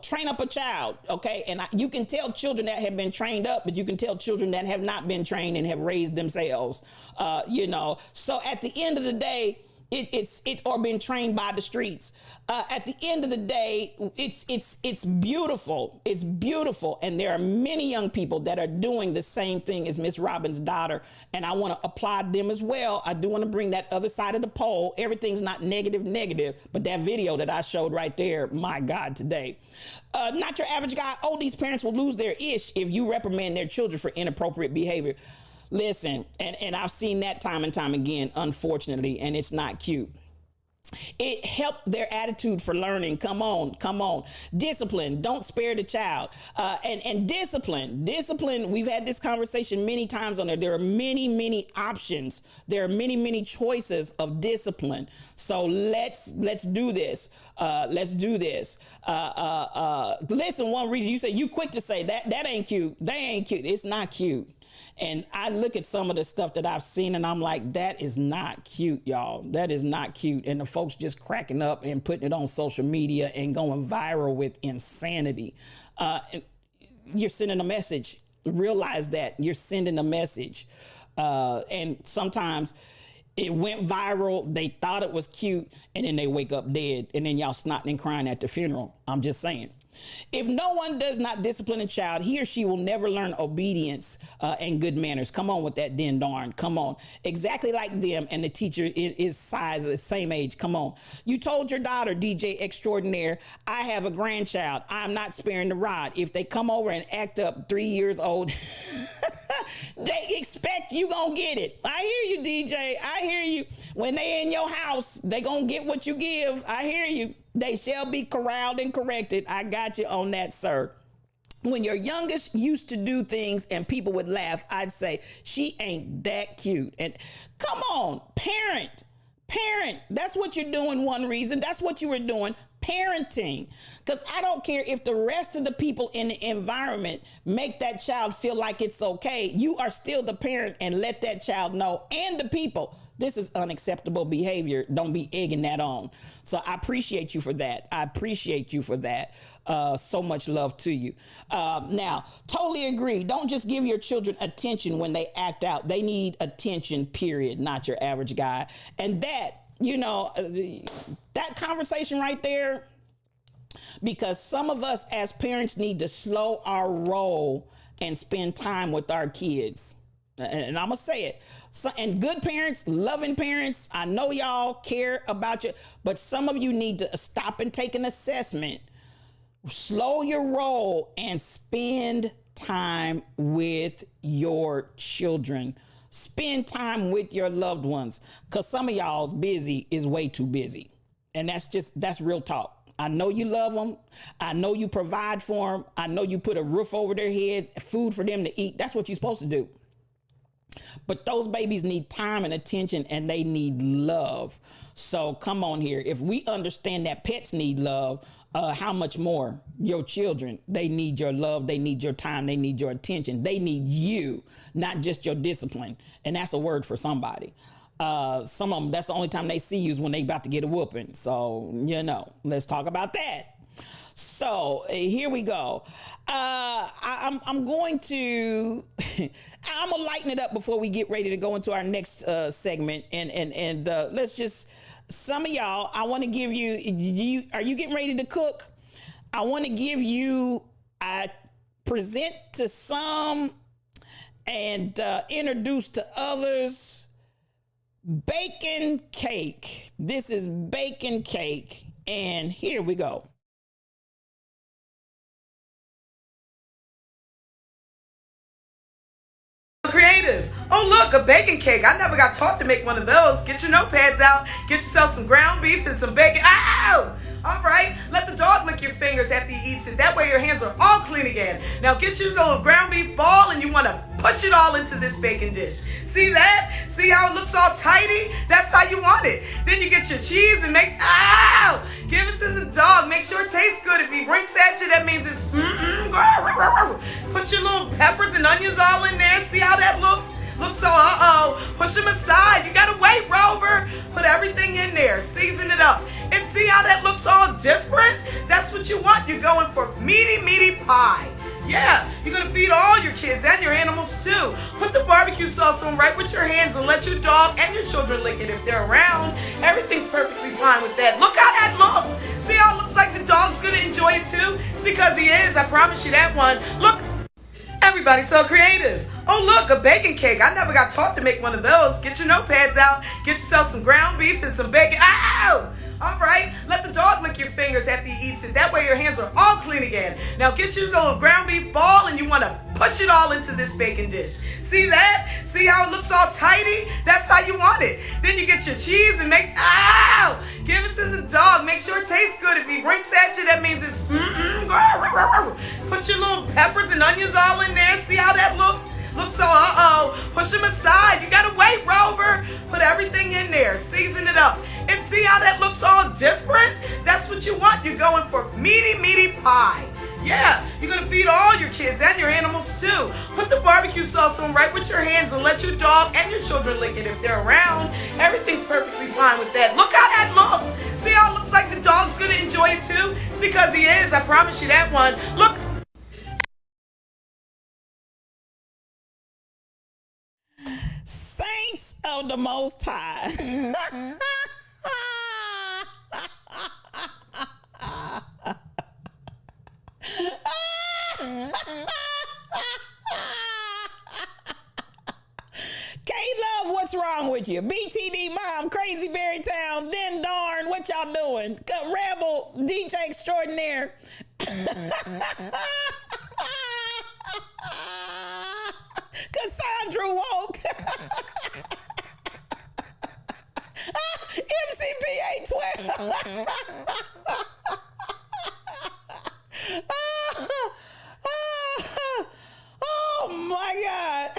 train up a child, okay? And you can tell children that have been trained up, but you can tell children that have not been trained and have raised themselves, So at the end of the day, it's or been trained by the streets. At the end of the day, it's beautiful. It's beautiful. And there are many young people that are doing the same thing as Miss Robin's daughter. And I want to applaud them as well. I do want to bring that other side of the pole. Everything's not negative, but that video that I showed right there, my God, today. Not your average guy. Oh, these parents will lose their ish if you reprimand their children for inappropriate behavior. Listen, and I've seen that time and time again, unfortunately, and it's not cute. It helped their attitude for learning. Come on. Discipline. Don't spare the child. And discipline. We've had this conversation many times on there. There are many options. There are many choices of discipline. So let's do this. Listen, one reason you say you quick to say that ain't cute. They ain't cute. It's not cute. And I look at some of the stuff that I've seen and I'm like, that is not cute, y'all. That is not cute. And the folks just cracking up and putting it on social media and going viral with insanity. You're sending a message. Realize that you're sending a message. And sometimes it went viral. They thought it was cute. And then they wake up dead. And then y'all snotting and crying at the funeral. I'm just saying. If no one does not discipline a child, he or she will never learn obedience and good manners. Come on with that, den darn. Come on. Exactly like them, and the teacher is size, the same age. Come on. You told your daughter, DJ Extraordinaire, I have a grandchild. I'm not sparing the rod. If they come over and act up 3 years old, they expect you gonna get it. I hear you, DJ. I hear you. When they in your house, they gonna get what you give. I hear you. They shall be corralled and corrected. I got you on that, sir. When your youngest used to do things and people would laugh, I'd say, she ain't that cute. And come on, parent. That's what you're doing. One reason. That's what you were doing. Parenting. Because I don't care if the rest of the people in the environment make that child feel like it's okay. You are still the parent, and let that child know, and the people, this is unacceptable behavior. Don't be egging that on. So I appreciate you for that. So much love to you. Now, totally agree. Don't just give your children attention when they act out. They need attention, period, not your average guy. And that, that conversation right there, because some of us as parents need to slow our roll and spend time with our kids. And I'm going to say it. And good parents, loving parents, I know y'all care about you, but some of you need to stop and take an assessment. Slow your roll and spend time with your children. Spend time with your loved ones, because some of y'all's busy is way too busy. And that's real talk. I know you love them. I know you provide for them. I know you put a roof over their head, food for them to eat. That's what you're supposed to do. But those babies need time and attention, and they need love. So come on here. If we understand that pets need love, how much more your children? They need your love. They need your time. They need your attention. They need you, not just your discipline. And that's a word for somebody. Some of them, that's the only time they see you is when they about to get a whooping. So, let's talk about that. So here we go. I'm going to I'm gonna lighten it up before we get ready to go into our next segment. And let's just, some of y'all, I want to give you, are you getting ready to cook? I want to give you, I present to some and introduce to others bacon cake. This is bacon cake, and here we go. Creative. Oh, look, a bacon cake. I never got taught to make one of those. Get your notepads out. Get yourself some ground beef and some bacon. Ow! All right, let the dog lick your fingers after he eats it. That way your hands are all clean again. Now get you a little ground beef ball, and you want to push it all into this bacon dish. See that? See how it looks all tidy? That's how you want it. Then you get your cheese and ow! Give it to the dog. Make sure it tastes good. If he brinks at you, that means it's Put your little peppers and onions all in there. See how that looks? Looks so, push them aside. You gotta wait, Rover. Put everything in there. Season it up. And see how that looks all different? That's what you want. You're going for meaty, meaty pie. Yeah, you're gonna feed all your kids and your animals too. Put the barbecue sauce on right with your hands and let your dog and your children lick it if they're around. Everything's perfectly fine with that. Look how that looks. See how it looks like the dog's gonna enjoy it too? It's because he is, I promise you that one. Look, everybody's so creative. Oh, look, a bacon cake. I never got taught to make one of those. Get your notepads out. Get yourself some ground beef and some bacon. Ow! All right, let the dog lick your fingers after he eats it. That way your hands are all clean again. Now get you a little ground beef ball, and you want to push it all into this bacon dish. See that? See how it looks all tidy? That's how you want it. Then you get your cheese and give it to the dog. Make sure it tastes good. If he brinks at you, that means it's Put your little peppers and onions all in there. See how that looks? Looks so, push them aside. You gotta wait, Rover. Put everything in there. Season it up. And see how that looks all different? That's what you want. You're going for meaty, meaty pie. Yeah, you're gonna feed all your kids and your animals too. Put the barbecue sauce on right with your hands and let your dog and your children lick it if they're around. Everything's perfectly fine with that. Look how that looks. See how it looks like the dog's gonna enjoy it too? It's because he is, I promise you that one. Look. Saints of the Most High. K-Love, what's wrong with you? BTD Mom, Crazy Berry Town, Den Darn, what y'all doing? Rebel, DJ Extraordinaire. Cassandra Woke. MCPA 12. Oh my God.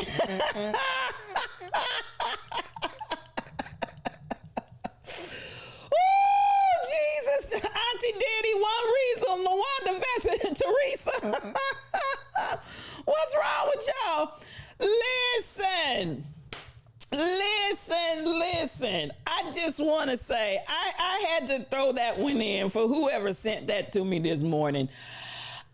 Oh, Jesus. Auntie Diddy, one reason, LaWanda Vesta, Teresa. What's wrong with y'all? Listen. I just want to say, I had to throw that one in for whoever sent that to me this morning.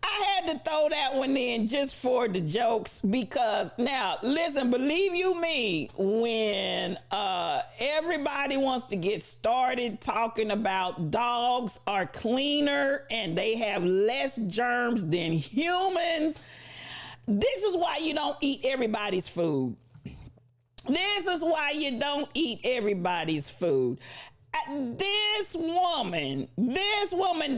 I had to throw that one in just for the jokes because now, listen, believe you me, when everybody wants to get started talking about dogs are cleaner and they have less germs than humans, this is why you don't eat everybody's food. This is why you don't eat everybody's food. This woman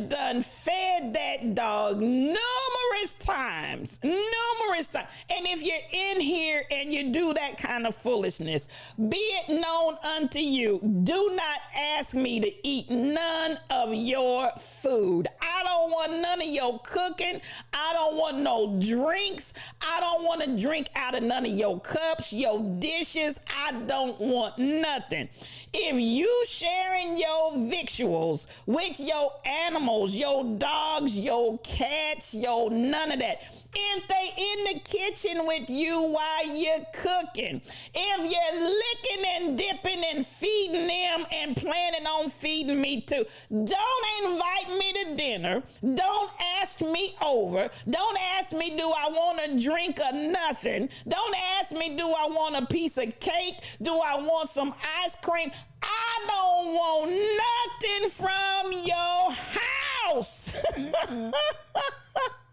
done fed that dog numerous times. And if you're in here and you do that kind of foolishness, be it known unto you, do not ask me to eat none of your food. I don't want none of your cooking. I don't want no drinks. I don't want to drink out of none of your cups, your dishes. I don't want nothing. If you sharing your victuals with your animals, your dogs, your cats, your none of that, if they in the kitchen with you while you're cooking, if you're licking and dipping and feeding them and planning on feeding me too, don't invite me to dinner. Don't ask me over. Don't ask me, do I want a drink or nothing? Don't ask me, do I want a piece of cake? Do I want some ice cream? I don't want nothing from your house.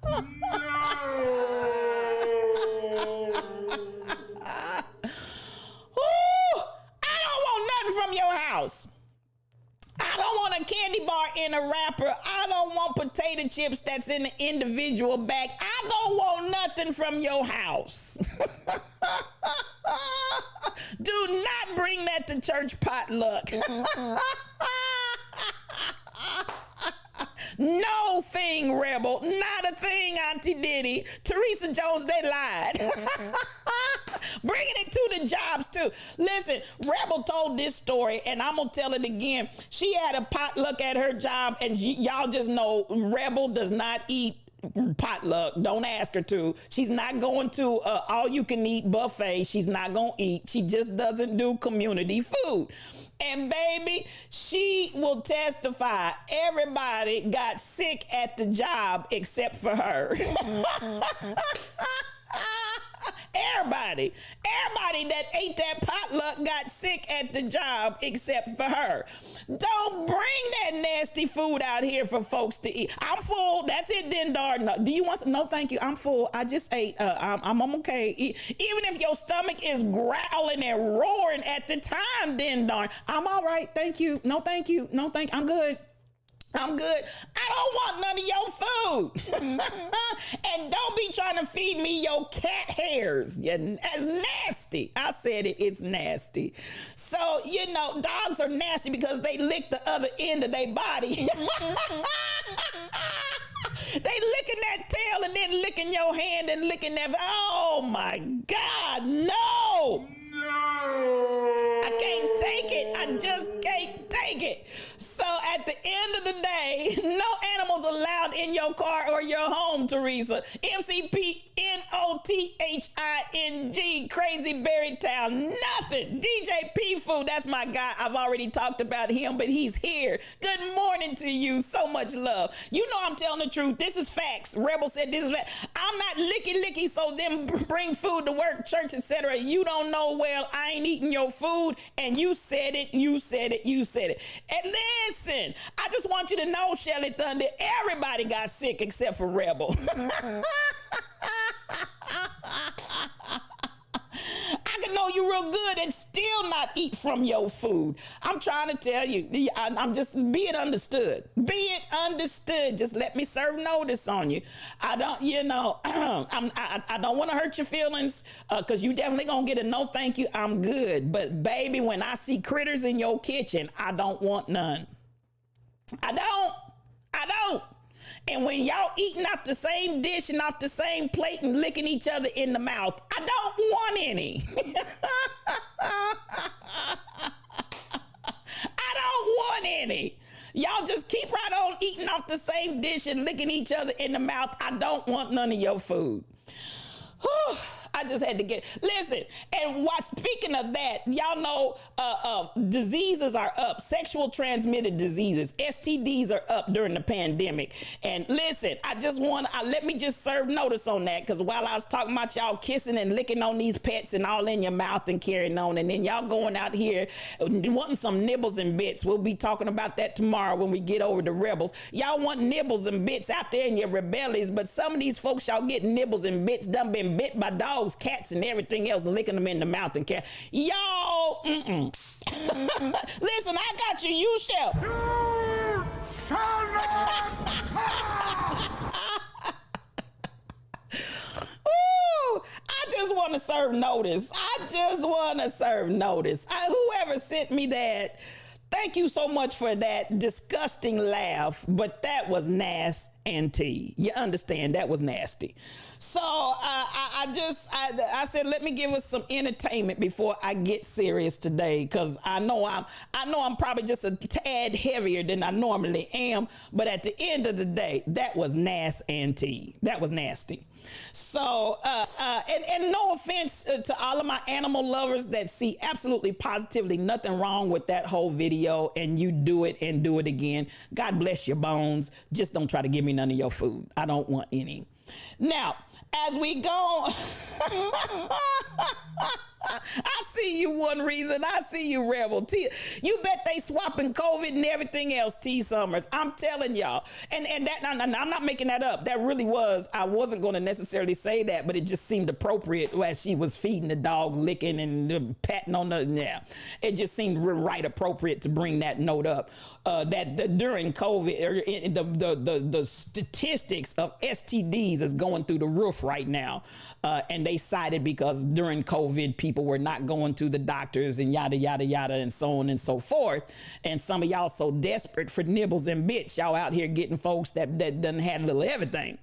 Ooh, I don't want nothing from your house. I don't want a candy bar in a wrapper. I don't want potato chips that's in an individual bag. I don't want nothing from your house. Do not bring that to church potluck. No thing, Rebel. Not a thing, Auntie Diddy. Teresa Jones, they lied. Bringing it to the jobs, too. Listen, Rebel told this story, and I'm going to tell it again. She had a potluck at her job, and y'all just know Rebel does not eat potluck. Don't ask her to. She's not going to all-you-can-eat buffet. She's not going to eat. She just doesn't do community food. And baby, she will testify, everybody got sick at the job except for her. Everybody that ate that potluck got sick at the job except for her. Don't bring that nasty food out here for folks to eat. I'm full. That's it, then, darn. No, do you want some? No, thank you. I'm full. I just ate. I'm okay. Even if your stomach is growling and roaring at the time, then, darn. I'm all right. Thank you. No, thank you. No, thank you. I'm good. I'm good. I don't want none of your food. And don't be trying to feed me your cat hairs. That's nasty. I said it. It's nasty. So, you know, dogs are nasty because they lick the other end of their body. They licking that tail and then licking your hand and licking that. Oh, my God. No. I can't take it. I just can't take it. So at the end of the day, no animals allowed in your car or your home, Teresa. MCP NOTHING, Crazy Berry Town, nothing. DJ P Food, that's my guy. I've already talked about him, but he's here. Good morning to you. So much love. You know I'm telling the truth. This is facts. Rebel said this is facts. I'm not licky, so them bring food to work, church, etc. You don't know well. I ain't eating your food, and you said it. And listen, I just want you to know, Shelly Thunder, everybody got sick except for Rebel. I can know you real good and still not eat from your food. I'm trying to tell you, I'm just, be it understood. Be it understood. Just let me serve notice on you. I don't, you know, I don't want to hurt your feelings because you definitely gonna get a no thank you. I'm good. But baby, when I see critters in your kitchen, I don't want none. I don't. And when y'all eating off the same dish and off the same plate and licking each other in the mouth, I don't want any. I don't want any. Y'all just keep right on eating off the same dish and licking each other in the mouth. I don't want none of your food. I just had to listen. And speaking of that, y'all know diseases are up. Sexual transmitted diseases, STDs are up during the pandemic. And listen, let me just serve notice on that, because while I was talking about y'all kissing and licking on these pets and all in your mouth and carrying on, and then y'all going out here wanting some nibbles and bits. We'll be talking about that tomorrow when we get over to Rebels. Y'all want nibbles and bits out there in your rebellions, but some of these folks y'all get nibbles and bits done been bit by dogs dogs, cats, and everything else, licking them in the mouth and cat. Y'all, Listen, I got you. You shall. You shall Ooh, I just want to serve notice. Whoever sent me that, thank you so much for that disgusting laugh, but that was nasty. You understand? That was nasty. So I said, let me give us some entertainment before I get serious today, because I know I'm probably just a tad heavier than I normally am. But at the end of the day, that was nasty. That was nasty. So and no offense to all of my animal lovers that see absolutely positively nothing wrong with that whole video, and you do it and do it again. God bless your bones. Just don't try to give me none of your food. I don't want any. Now, as we go, I see you, One Reason. I see you, Rebel T. You bet they swapping COVID and everything else, T. Summers. I'm telling y'all. And that, I'm not making that up. That really was, I wasn't going to necessarily say that, but it just seemed appropriate as she was feeding the dog, licking and patting on the, yeah. It just seemed right appropriate to bring that note up. That during COVID, the statistics of STDs is going through the roof right now. And they cited because during COVID, people were not going to the doctors and yada, yada, yada, and so on and so forth. And some of y'all so desperate for nibbles and bits, y'all out here getting folks that done had a little everything.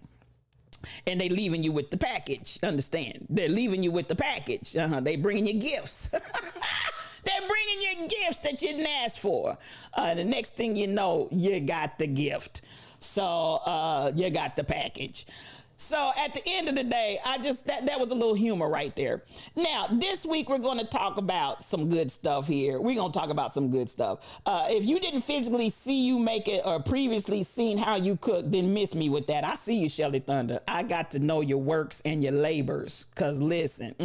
And they leaving you with the package. Understand? They're leaving you with the package. They bringing you gifts. They're bringing you gifts that you didn't ask for. The next thing you know, you got the gift. So you got the package. So at the end of the day, that was a little humor right there. Now, this week, we're going to talk about some good stuff here. We're going to talk about some good stuff. If you didn't physically see you make it or previously seen how you cook, then miss me with that. I see you, Shelly Thunder. I got to know your works and your labors. Because listen,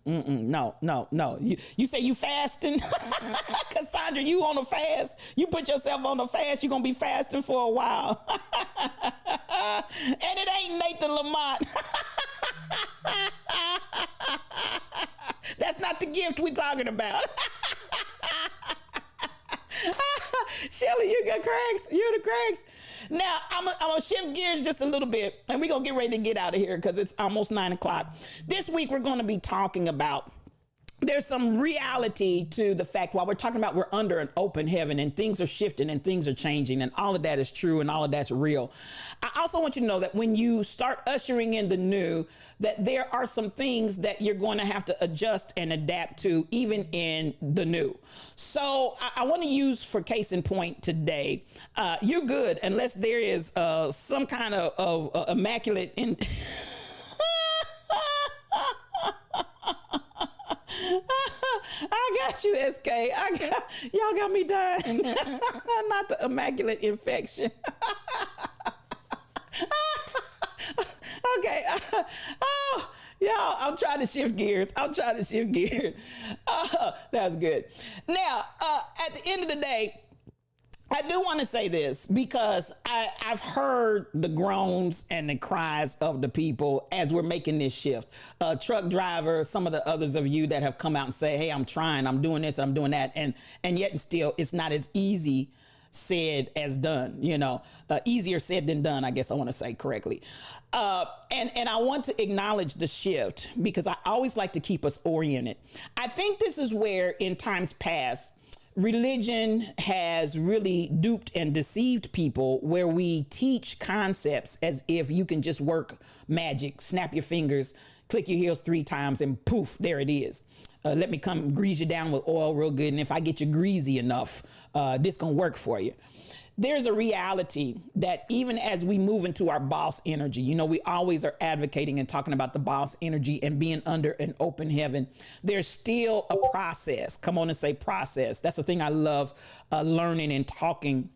no. You say you fasting? Cassandra, you on a fast? You put yourself on a fast, you're going to be fasting for a while. And it ain't Nathan Lamont. That's not the gift we're talking about. Shelly, you got cracks. You the cracks. Now, I'm going to shift gears just a little bit, and we're going to get ready to get out of here because it's almost 9 o'clock. This week, we're going to be talking about, there's some reality to the fact while we're talking about we're under an open heaven and things are shifting and things are changing and all of that is true and all of that's real. I also want you to know that when you start ushering in the new, that there are some things that you're going to have to adjust and adapt to even in the new. So I want to use for case in point today, you're good unless there is some kind of immaculate in I got you, SK. Y'all got me dying. Not the immaculate infection. Okay. Y'all, I'm trying to shift gears. That's good. Now, at the end of the day, I do want to say this because I've heard the groans and the cries of the people as we're making this shift. Truck driver, some of the others of you that have come out and say, hey, I'm trying, I'm doing this, I'm doing that. And yet still, it's not as easy said as done, easier said than done, I guess I want to say correctly. And I want to acknowledge the shift because I always like to keep us oriented. I think this is where in times past, religion has really duped and deceived people where we teach concepts as if you can just work magic, snap your fingers, click your heels 3 times and poof, there it is. Let me come grease you down with oil real good. And if I get you greasy enough, this gonna work for you. There's a reality that even as we move into our boss energy, we always are advocating and talking about the boss energy and being under an open heaven. There's still a process. Come on and say process. That's the thing I love learning and talking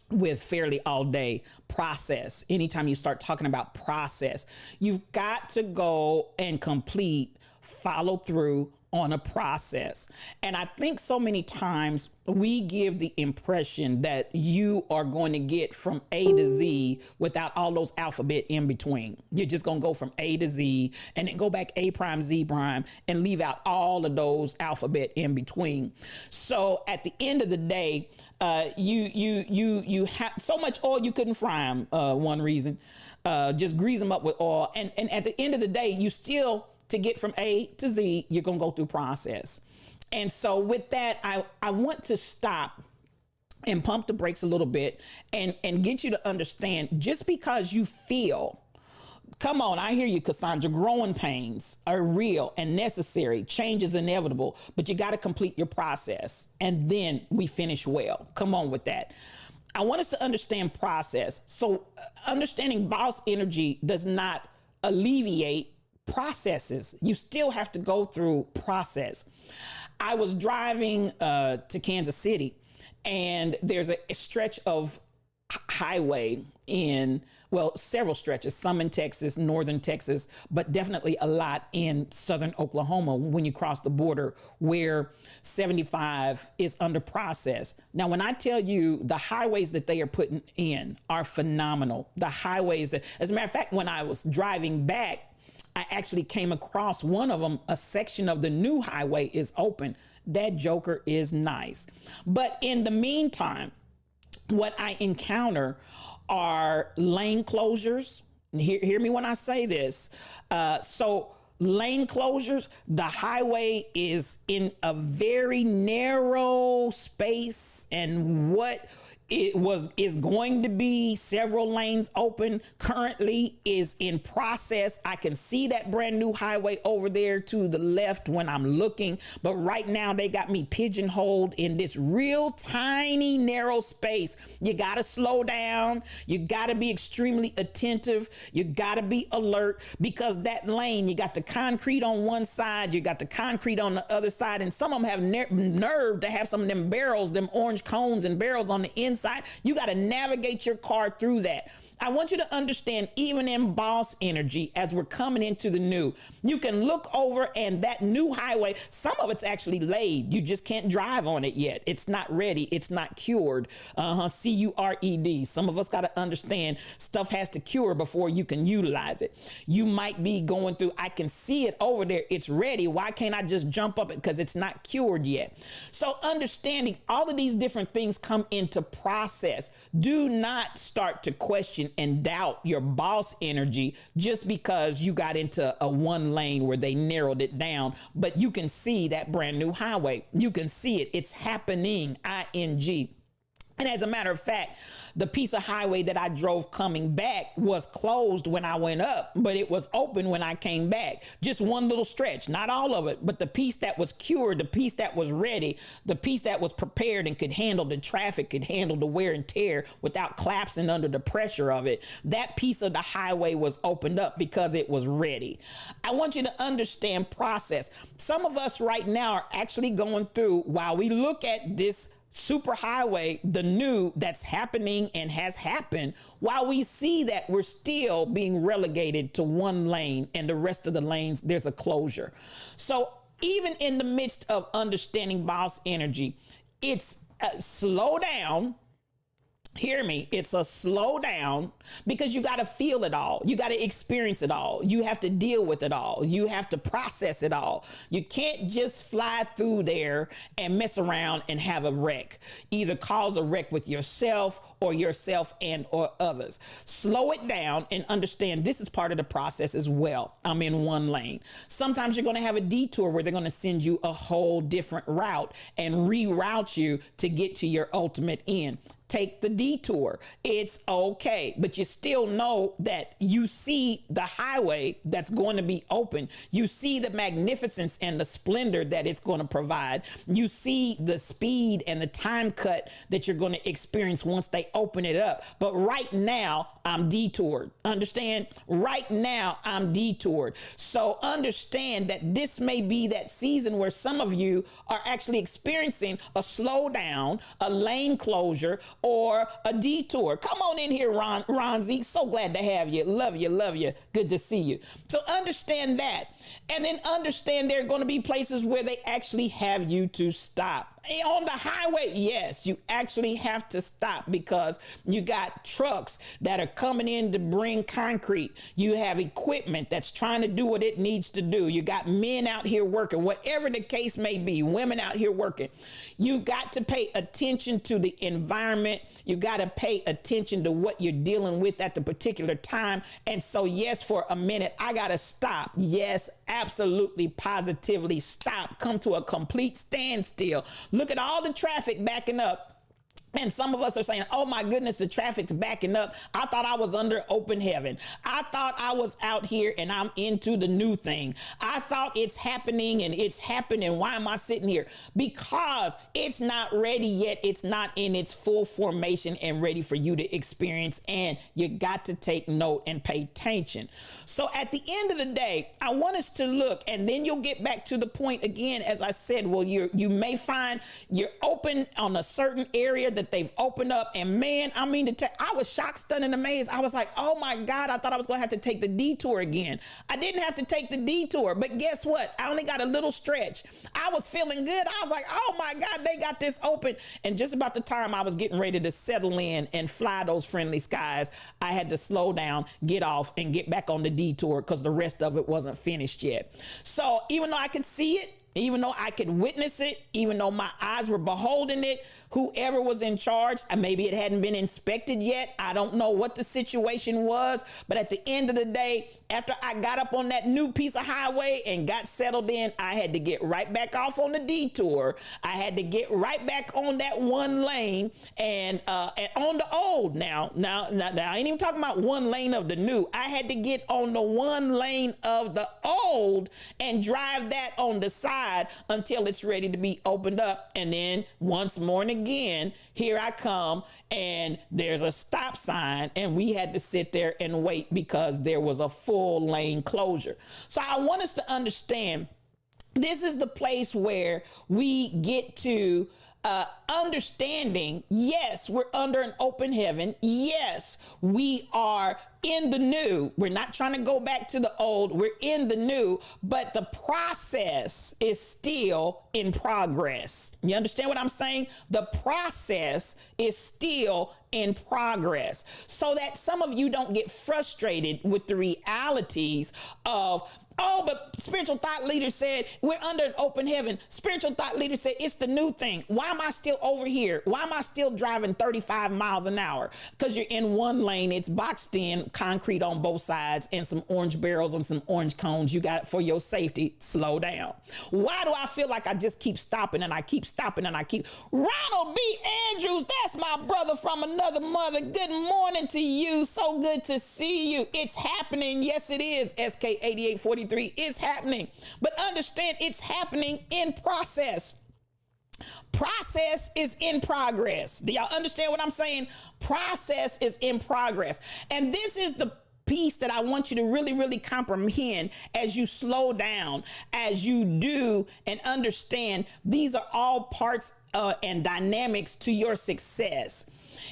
with Fairly all day. Process. Anytime you start talking about process, you've got to go and complete, follow through, on a process. And I think so many times we give the impression that you are going to get from A to Z without all those alphabet in between. You're just going to go from A to Z and then go back A prime, Z prime, and leave out all of those alphabet in between. So at the end of the day, you have so much oil you couldn't fry them. One reason, just grease them up with oil. And at the end of the day, you still, to get from A to Z, you're going to go through process. And so with that, I want to stop and pump the brakes a little bit and get you to understand, just because you feel, come on, I hear you, Cassandra, growing pains are real and necessary. Change is inevitable, but you got to complete your process and then we finish well. Come on with that. I want us to understand process. So understanding boss energy does not alleviate processes. You still have to go through process. I was driving to Kansas City, and there's a stretch of highway in, well, several stretches, some in Texas, northern Texas, but definitely a lot in southern Oklahoma when you cross the border, where 75 is under process. Now, when I tell you the highways that they are putting in are phenomenal, the highways that, as a matter of fact, when I was driving back, I actually came across one of them. A section of the new highway is open. That joker is nice. But in the meantime, what I encounter are lane closures. Hear me when I say this. So lane closures, the highway is in a very narrow space, and what is going to be several lanes open currently is in process. I can see that brand new highway over there to the left when I'm looking, but right now they got me pigeonholed in this real tiny narrow space. You got to slow down. You got to be extremely attentive. You got to be alert, because that lane, you got the concrete on one side, you got the concrete on the other side, and some of them have nerve to have some of them barrels, them orange cones and barrels on the inside. You got to navigate your car through that. I want you to understand, even in boss energy, as we're coming into the new, you can look over and that new highway, some of it's actually laid. You just can't drive on it yet. It's not ready. It's not cured. C-U-R-E-D. Some of us got to understand stuff has to cure before you can utilize it. You might be going through, I can see it over there. It's ready. Why can't I just jump up it? Because it's not cured yet. So understanding all of these different things come into process. Do not start to question and doubt your boss energy just because you got into a one lane where they narrowed it down, but you can see that brand new highway. You can see it. It's happening, ING. And as a matter of fact, the piece of highway that I drove coming back was closed when I went up, but it was open when I came back. Just one little stretch, not all of it, but the piece that was cured, the piece that was ready, the piece that was prepared and could handle the traffic, could handle the wear and tear without collapsing under the pressure of it. That piece of the highway was opened up because it was ready. I want you to understand process. Some of us right now are actually going through, while we look at this super highway, the new that's happening and has happened, while we see that we're still being relegated to one lane and the rest of the lanes, there's a closure. So even in the midst of understanding boss energy, it's slow down. Hear me, it's a slow down, because you got to feel it all. You got to experience it all. You have to deal with it all. You have to process it all. You can't just fly through there and mess around and have a wreck. Either cause a wreck with yourself and or others. Slow it down and understand this is part of the process as well. I'm in one lane. Sometimes you're going to have a detour where they're going to send you a whole different route and reroute you to get to your ultimate end. Take the detour. It's okay. But you still know that you see the highway that's going to be open. You see the magnificence and the splendor that it's going to provide. You see the speed and the time cut that you're going to experience once they open it up. But right now, I'm detoured. Understand? Right now, I'm detoured. So understand that this may be that season where some of you are actually experiencing a slowdown, a lane closure, or a detour. Come on in here, Ronzi. So glad to have you. Love you, love you. Good to see you. So understand that. And then understand there are going to be places where they actually have you to stop. On the highway, yes, you actually have to stop because you got trucks that are coming in to bring concrete. You have equipment that's trying to do what it needs to do. You got men out here working, whatever the case may be, women out here working. You got to pay attention to the environment. You got to pay attention to what you're dealing with at the particular time. And so, yes, for a minute, I got to stop. Yes, absolutely, positively stop. Come to a complete standstill. Look at all the traffic backing up. And some of us are saying, oh my goodness, the traffic's backing up. I thought I was under open heaven. I thought I was out here and I'm into the new thing. I thought it's happening and it's happening. Why am I sitting here? Because it's not ready yet. It's not in its full formation and ready for you to experience. And you got to take note and pay attention. So at the end of the day, I want us to look, and then you'll get back to the point again, as I said, well, you may find you're open on a certain area that they've opened up. And man, I mean, I was shocked, stunned, and amazed. I was like, oh my God, I thought I was going to have to take the detour again. I didn't have to take the detour, but guess what? I only got a little stretch. I was feeling good. I was like, oh my God, they got this open. And just about the time I was getting ready to settle in and fly those friendly skies, I had to slow down, get off, and get back on the detour because the rest of it wasn't finished yet. So even though I could see it, even though I could witness it, even though my eyes were beholding it, whoever was in charge, maybe it hadn't been inspected yet. I don't know what the situation was, but at the end of the day, after I got up on that new piece of highway and got settled in, I had to get right back off on the detour. I had to get right back on that one lane and on the old. Now, I ain't even talking about one lane of the new. I had to get on the one lane of the old and drive that on the side until it's ready to be opened up. And then once more and again, here I come, and there's a stop sign, and we had to sit there and wait because there was a full lane closure. So I want us to understand this is the place where we get to understanding, yes, we're under an open heaven. Yes, we are in the new. We're not trying to go back to the old. We're in the new, but the process is still in progress. You understand what I'm saying? The process is still in progress, so that some of you don't get frustrated with the realities of, oh, but spiritual thought leader said we're under an open heaven. Spiritual thought leader said it's the new thing. Why am I still over here? Why am I still driving 35 miles an hour? Because you're in one lane. It's boxed in, concrete on both sides, and some orange barrels and some orange cones. You got it for your safety. Slow down. Why do I feel like I just keep stopping and I keep stopping and I keep? Ronald B. Andrews, that's my brother from another mother. Good morning to you. So good to see you. It's happening. Yes, it is. SK 8843 is happening. But understand, it's happening in process. Process is in progress. Do y'all understand what I'm saying? Process is in progress. And this is the piece that I want you to really, really comprehend as you slow down, as you do and understand. These are all parts and dynamics to your success.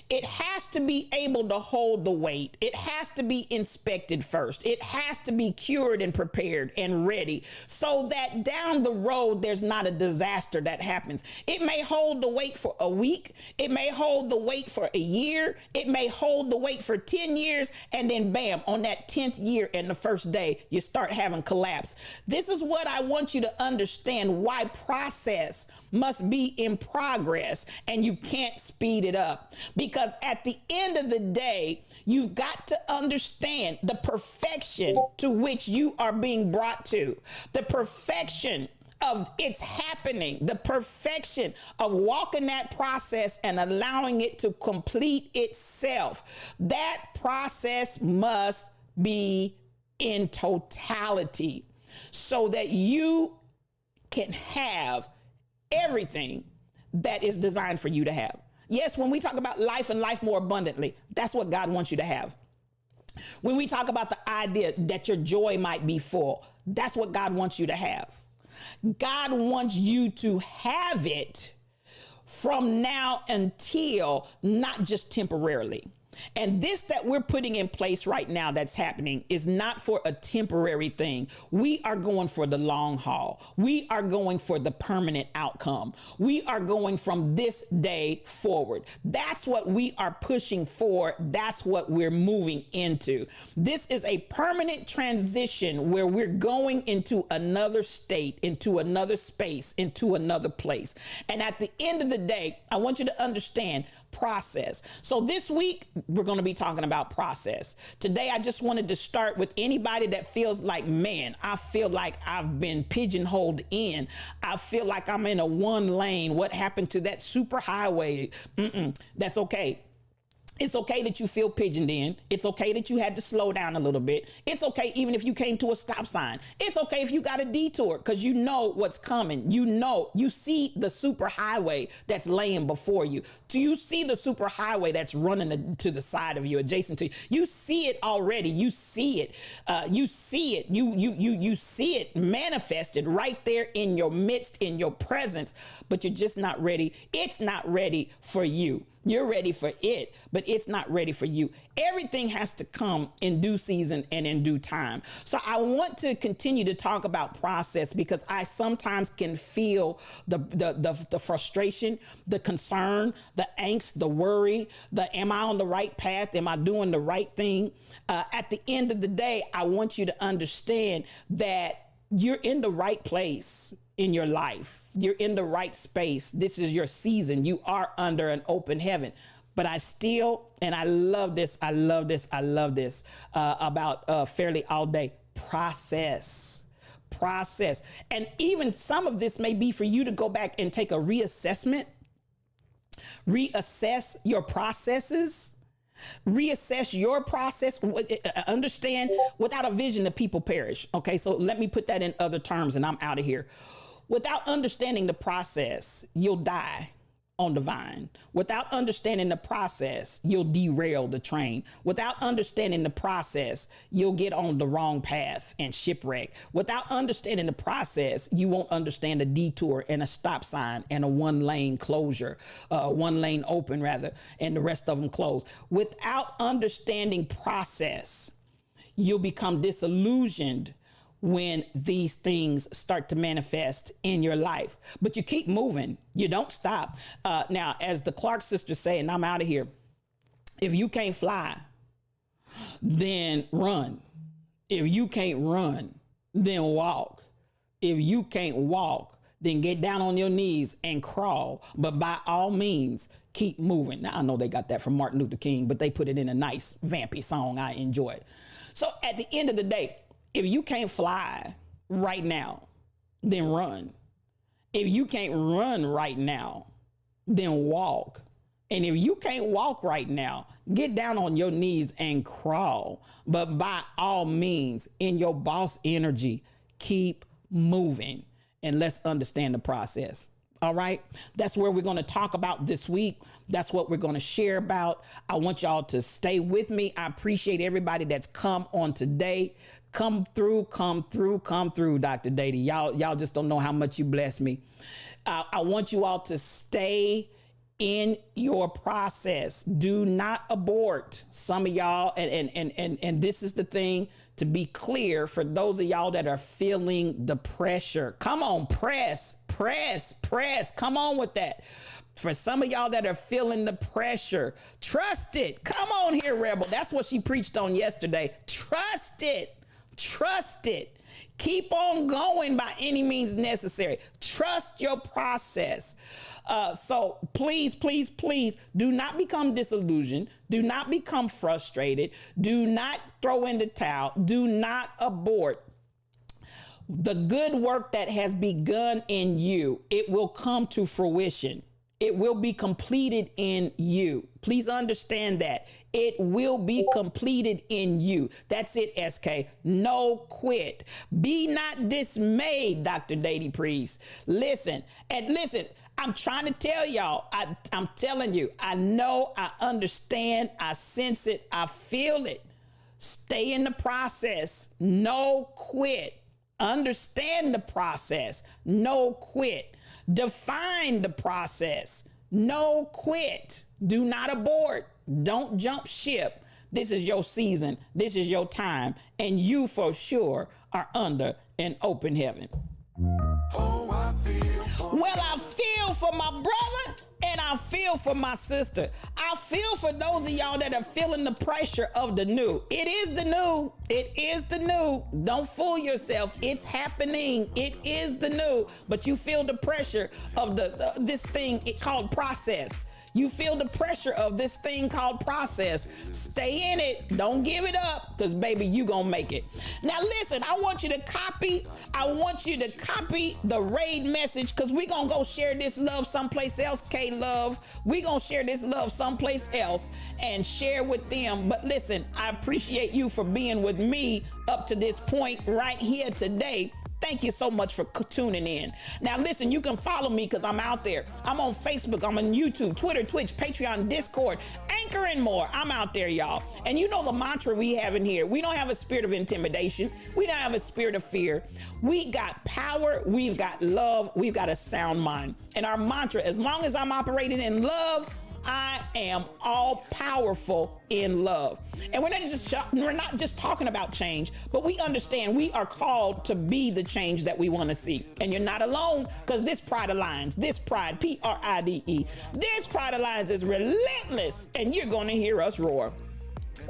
It has to be able to hold the weight. It has to be inspected first. It has to be cured and prepared and ready so that down the road, there's not a disaster that happens. It may hold the weight for a week. It may hold the weight for a year. It may hold the weight for 10 years. And then bam, on that 10th year and the first day, you start having collapse. This is what I want you to understand, why process must be in progress and you can't speed it up. Because at the end of the day, you've got to understand the perfection to which you are being brought to, the perfection of it's happening, the perfection of walking that process and allowing it to complete itself. That process must be in totality so that you can have everything that is designed for you to have. Yes, when we talk about life and life more abundantly, that's what God wants you to have. When we talk about the idea that your joy might be full, that's what God wants you to have. God wants you to have it from now until, not just temporarily. And this that we're putting in place right now that's happening is not for a temporary thing. We are going for the long haul. We are going for the permanent outcome. We are going from this day forward. That's what we are pushing for. That's what we're moving into. This is a permanent transition where we're going into another state, into another space, into another place. And at the end of the day, I want you to understand process. So this week, we're going to be talking about process. Today, I just wanted to start with anybody that feels like, man, I feel like I've been pigeonholed in. I feel like I'm in a one lane. What happened to that super highway? That's okay. It's okay that you feel pigeoned in. It's okay that you had to slow down a little bit. It's okay even if you came to a stop sign. It's okay if you got a detour because you know what's coming. You know, you see the super highway that's laying before you. Do you see the super highway that's running to the side of you, adjacent to you? You see it already. You see it. You see it. You see it manifested right there in your midst, in your presence, but you're just not ready. It's not ready for you. You're ready for it, but it's not ready for you. Everything has to come in due season and in due time. So I want to continue to talk about process because I sometimes can feel the frustration, the concern, the angst, the worry, the am I on the right path? Am I doing the right thing? At the end of the day, I want you to understand that you're in the right place in your life. You're in the right space. This is your season. You are under an open heaven. But I still, and I love this about Fairly All Day, process. And even some of this may be for you to go back and take a reassessment, reassess your processes. Reassess your process. Understand, without a vision, the people perish. Okay, so let me put that in other terms and I'm out of here. Without understanding the process, you'll die on the vine. Without understanding the process, you'll derail the train. Without understanding the process, you'll get on the wrong path and shipwreck. Without understanding the process, you won't understand a detour and a stop sign and a one lane closure, one lane open rather, and the rest of them closed. Without understanding process, you'll become disillusioned when these things start to manifest in your life. But you keep moving. You don't stop. Now, as the Clark sisters say, and I'm out of here, if you can't fly, then run. If you can't run, then walk. If you can't walk, then get down on your knees and crawl. But by all means, keep moving. Now, I know they got that from Martin Luther King, but they put it in a nice, vampy song I enjoyed. So at the end of the day, if you can't fly right now, then run. If you can't run right now, then walk. And if you can't walk right now, get down on your knees and crawl. But by all means, in your boss energy, keep moving. And let's understand the process. All right. That's where we're going to talk about this week. That's what we're going to share about. I want y'all to stay with me. I appreciate everybody that's come on today. Come through, Dr. Dady. Y'all just don't know how much you bless me. I want you all to stay in your process. Do not abort. Some of y'all, and this is the thing, to be clear, for those of y'all that are feeling the pressure, come on, press. Come on with that. For some of y'all that are feeling the pressure, trust it. Come on here, Rebel. That's what she preached on yesterday. Trust it. Keep on going by any means necessary. Trust your process. So please do not become disillusioned. Do not become frustrated. Do not throw in the towel. Do not abort. The good work that has begun in you, it will come to fruition. It will be completed in you. Please understand that. It will be completed in you. That's it, SK. No quit. Be not dismayed, Dr. Dady Priest. Listen, I'm trying to tell y'all, I'm telling you, I know, I understand, I sense it, I feel it. Stay in the process. No quit. Understand the process. No quit. Define the process. No quit. Do not abort. Don't jump ship. This is your season. This is your time. And you for sure are under an open heaven. Well, I feel for my brother and I feel for my sister. I feel for those of y'all that are feeling the pressure of the new. It is the new. It is the new. Don't fool yourself. It's happening. It is the new. But you feel the pressure of this thing called process. You feel the pressure of this thing called process. Stay in it. Don't give it up, because baby, you gonna make it. Now listen, I want you to copy the raid message, because we gonna go share this love someplace else. K-Love, we gonna share this love someplace else and share with them. But listen, I appreciate you for being with me up to this point right here today. Thank you so much for tuning in. Now listen, you can follow me because I'm out there. I'm on Facebook, I'm on YouTube, Twitter, Twitch, Patreon, Discord, Anchor, and more. I'm out there, y'all. And you know the mantra we have in here. We don't have a spirit of intimidation. We don't have a spirit of fear. We got power. We've got love. We've got a sound mind. And our mantra, as long as I'm operating in love, I am all powerful in love. And we're not just talking about change, but we understand we are called to be the change that we want to see. And you're not alone, because this Pride Alliance, this Pride, P-R-I-D-E, this Pride Alliance is relentless, and you're going to hear us roar.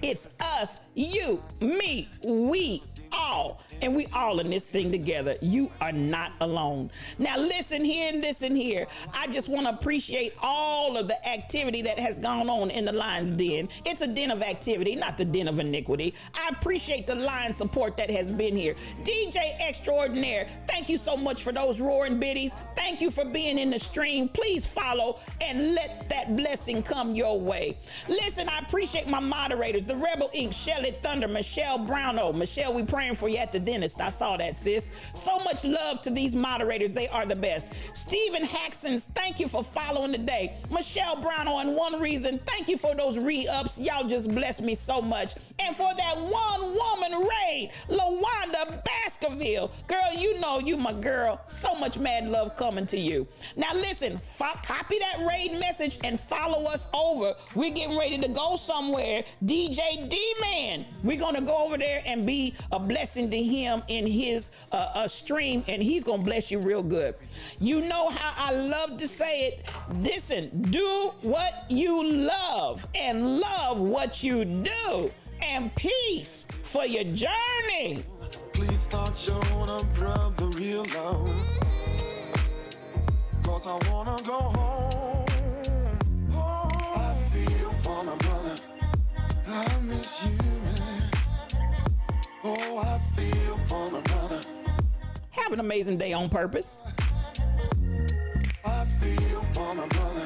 It's us, you, me, we all, and we all in this thing together. You are not alone. Now listen here. I just want to appreciate all of the activity that has gone on in the Lion's Den. It's a den of activity, not the den of iniquity. I appreciate the Lion support that has been here. DJ Extraordinaire, thank you so much for those roaring biddies. Thank you for being in the stream. Please follow and let that blessing come your way. Listen, I appreciate my moderators, the Rebel Inc., Shelly Thunder, Michelle Browno. Michelle, we praying for you at the dentist. I saw that, sis. So much love to these moderators. They are the best. Stephen Haxons, thank you for following today. Michelle Browno, and One Reason, thank you for those re-ups. Y'all just blessed me so much. And for that one woman raid, LaWanda Baskerville. Girl, you know you my girl. So much mad love coming to you. Now listen, copy that raid message and follow us over. We're getting ready to go somewhere. DJ D-Man, we're going to go over there and be a blessing to him in his stream, and he's going to bless you real good. You know how I love to say it. Listen, do what you love and love what you do, and peace for your journey. Please start showing a brother real love, 'cause I wanna go home. I feel for my brother, I miss you, man. Oh, I feel for my brother. Have an amazing day on purpose. I feel for my brother.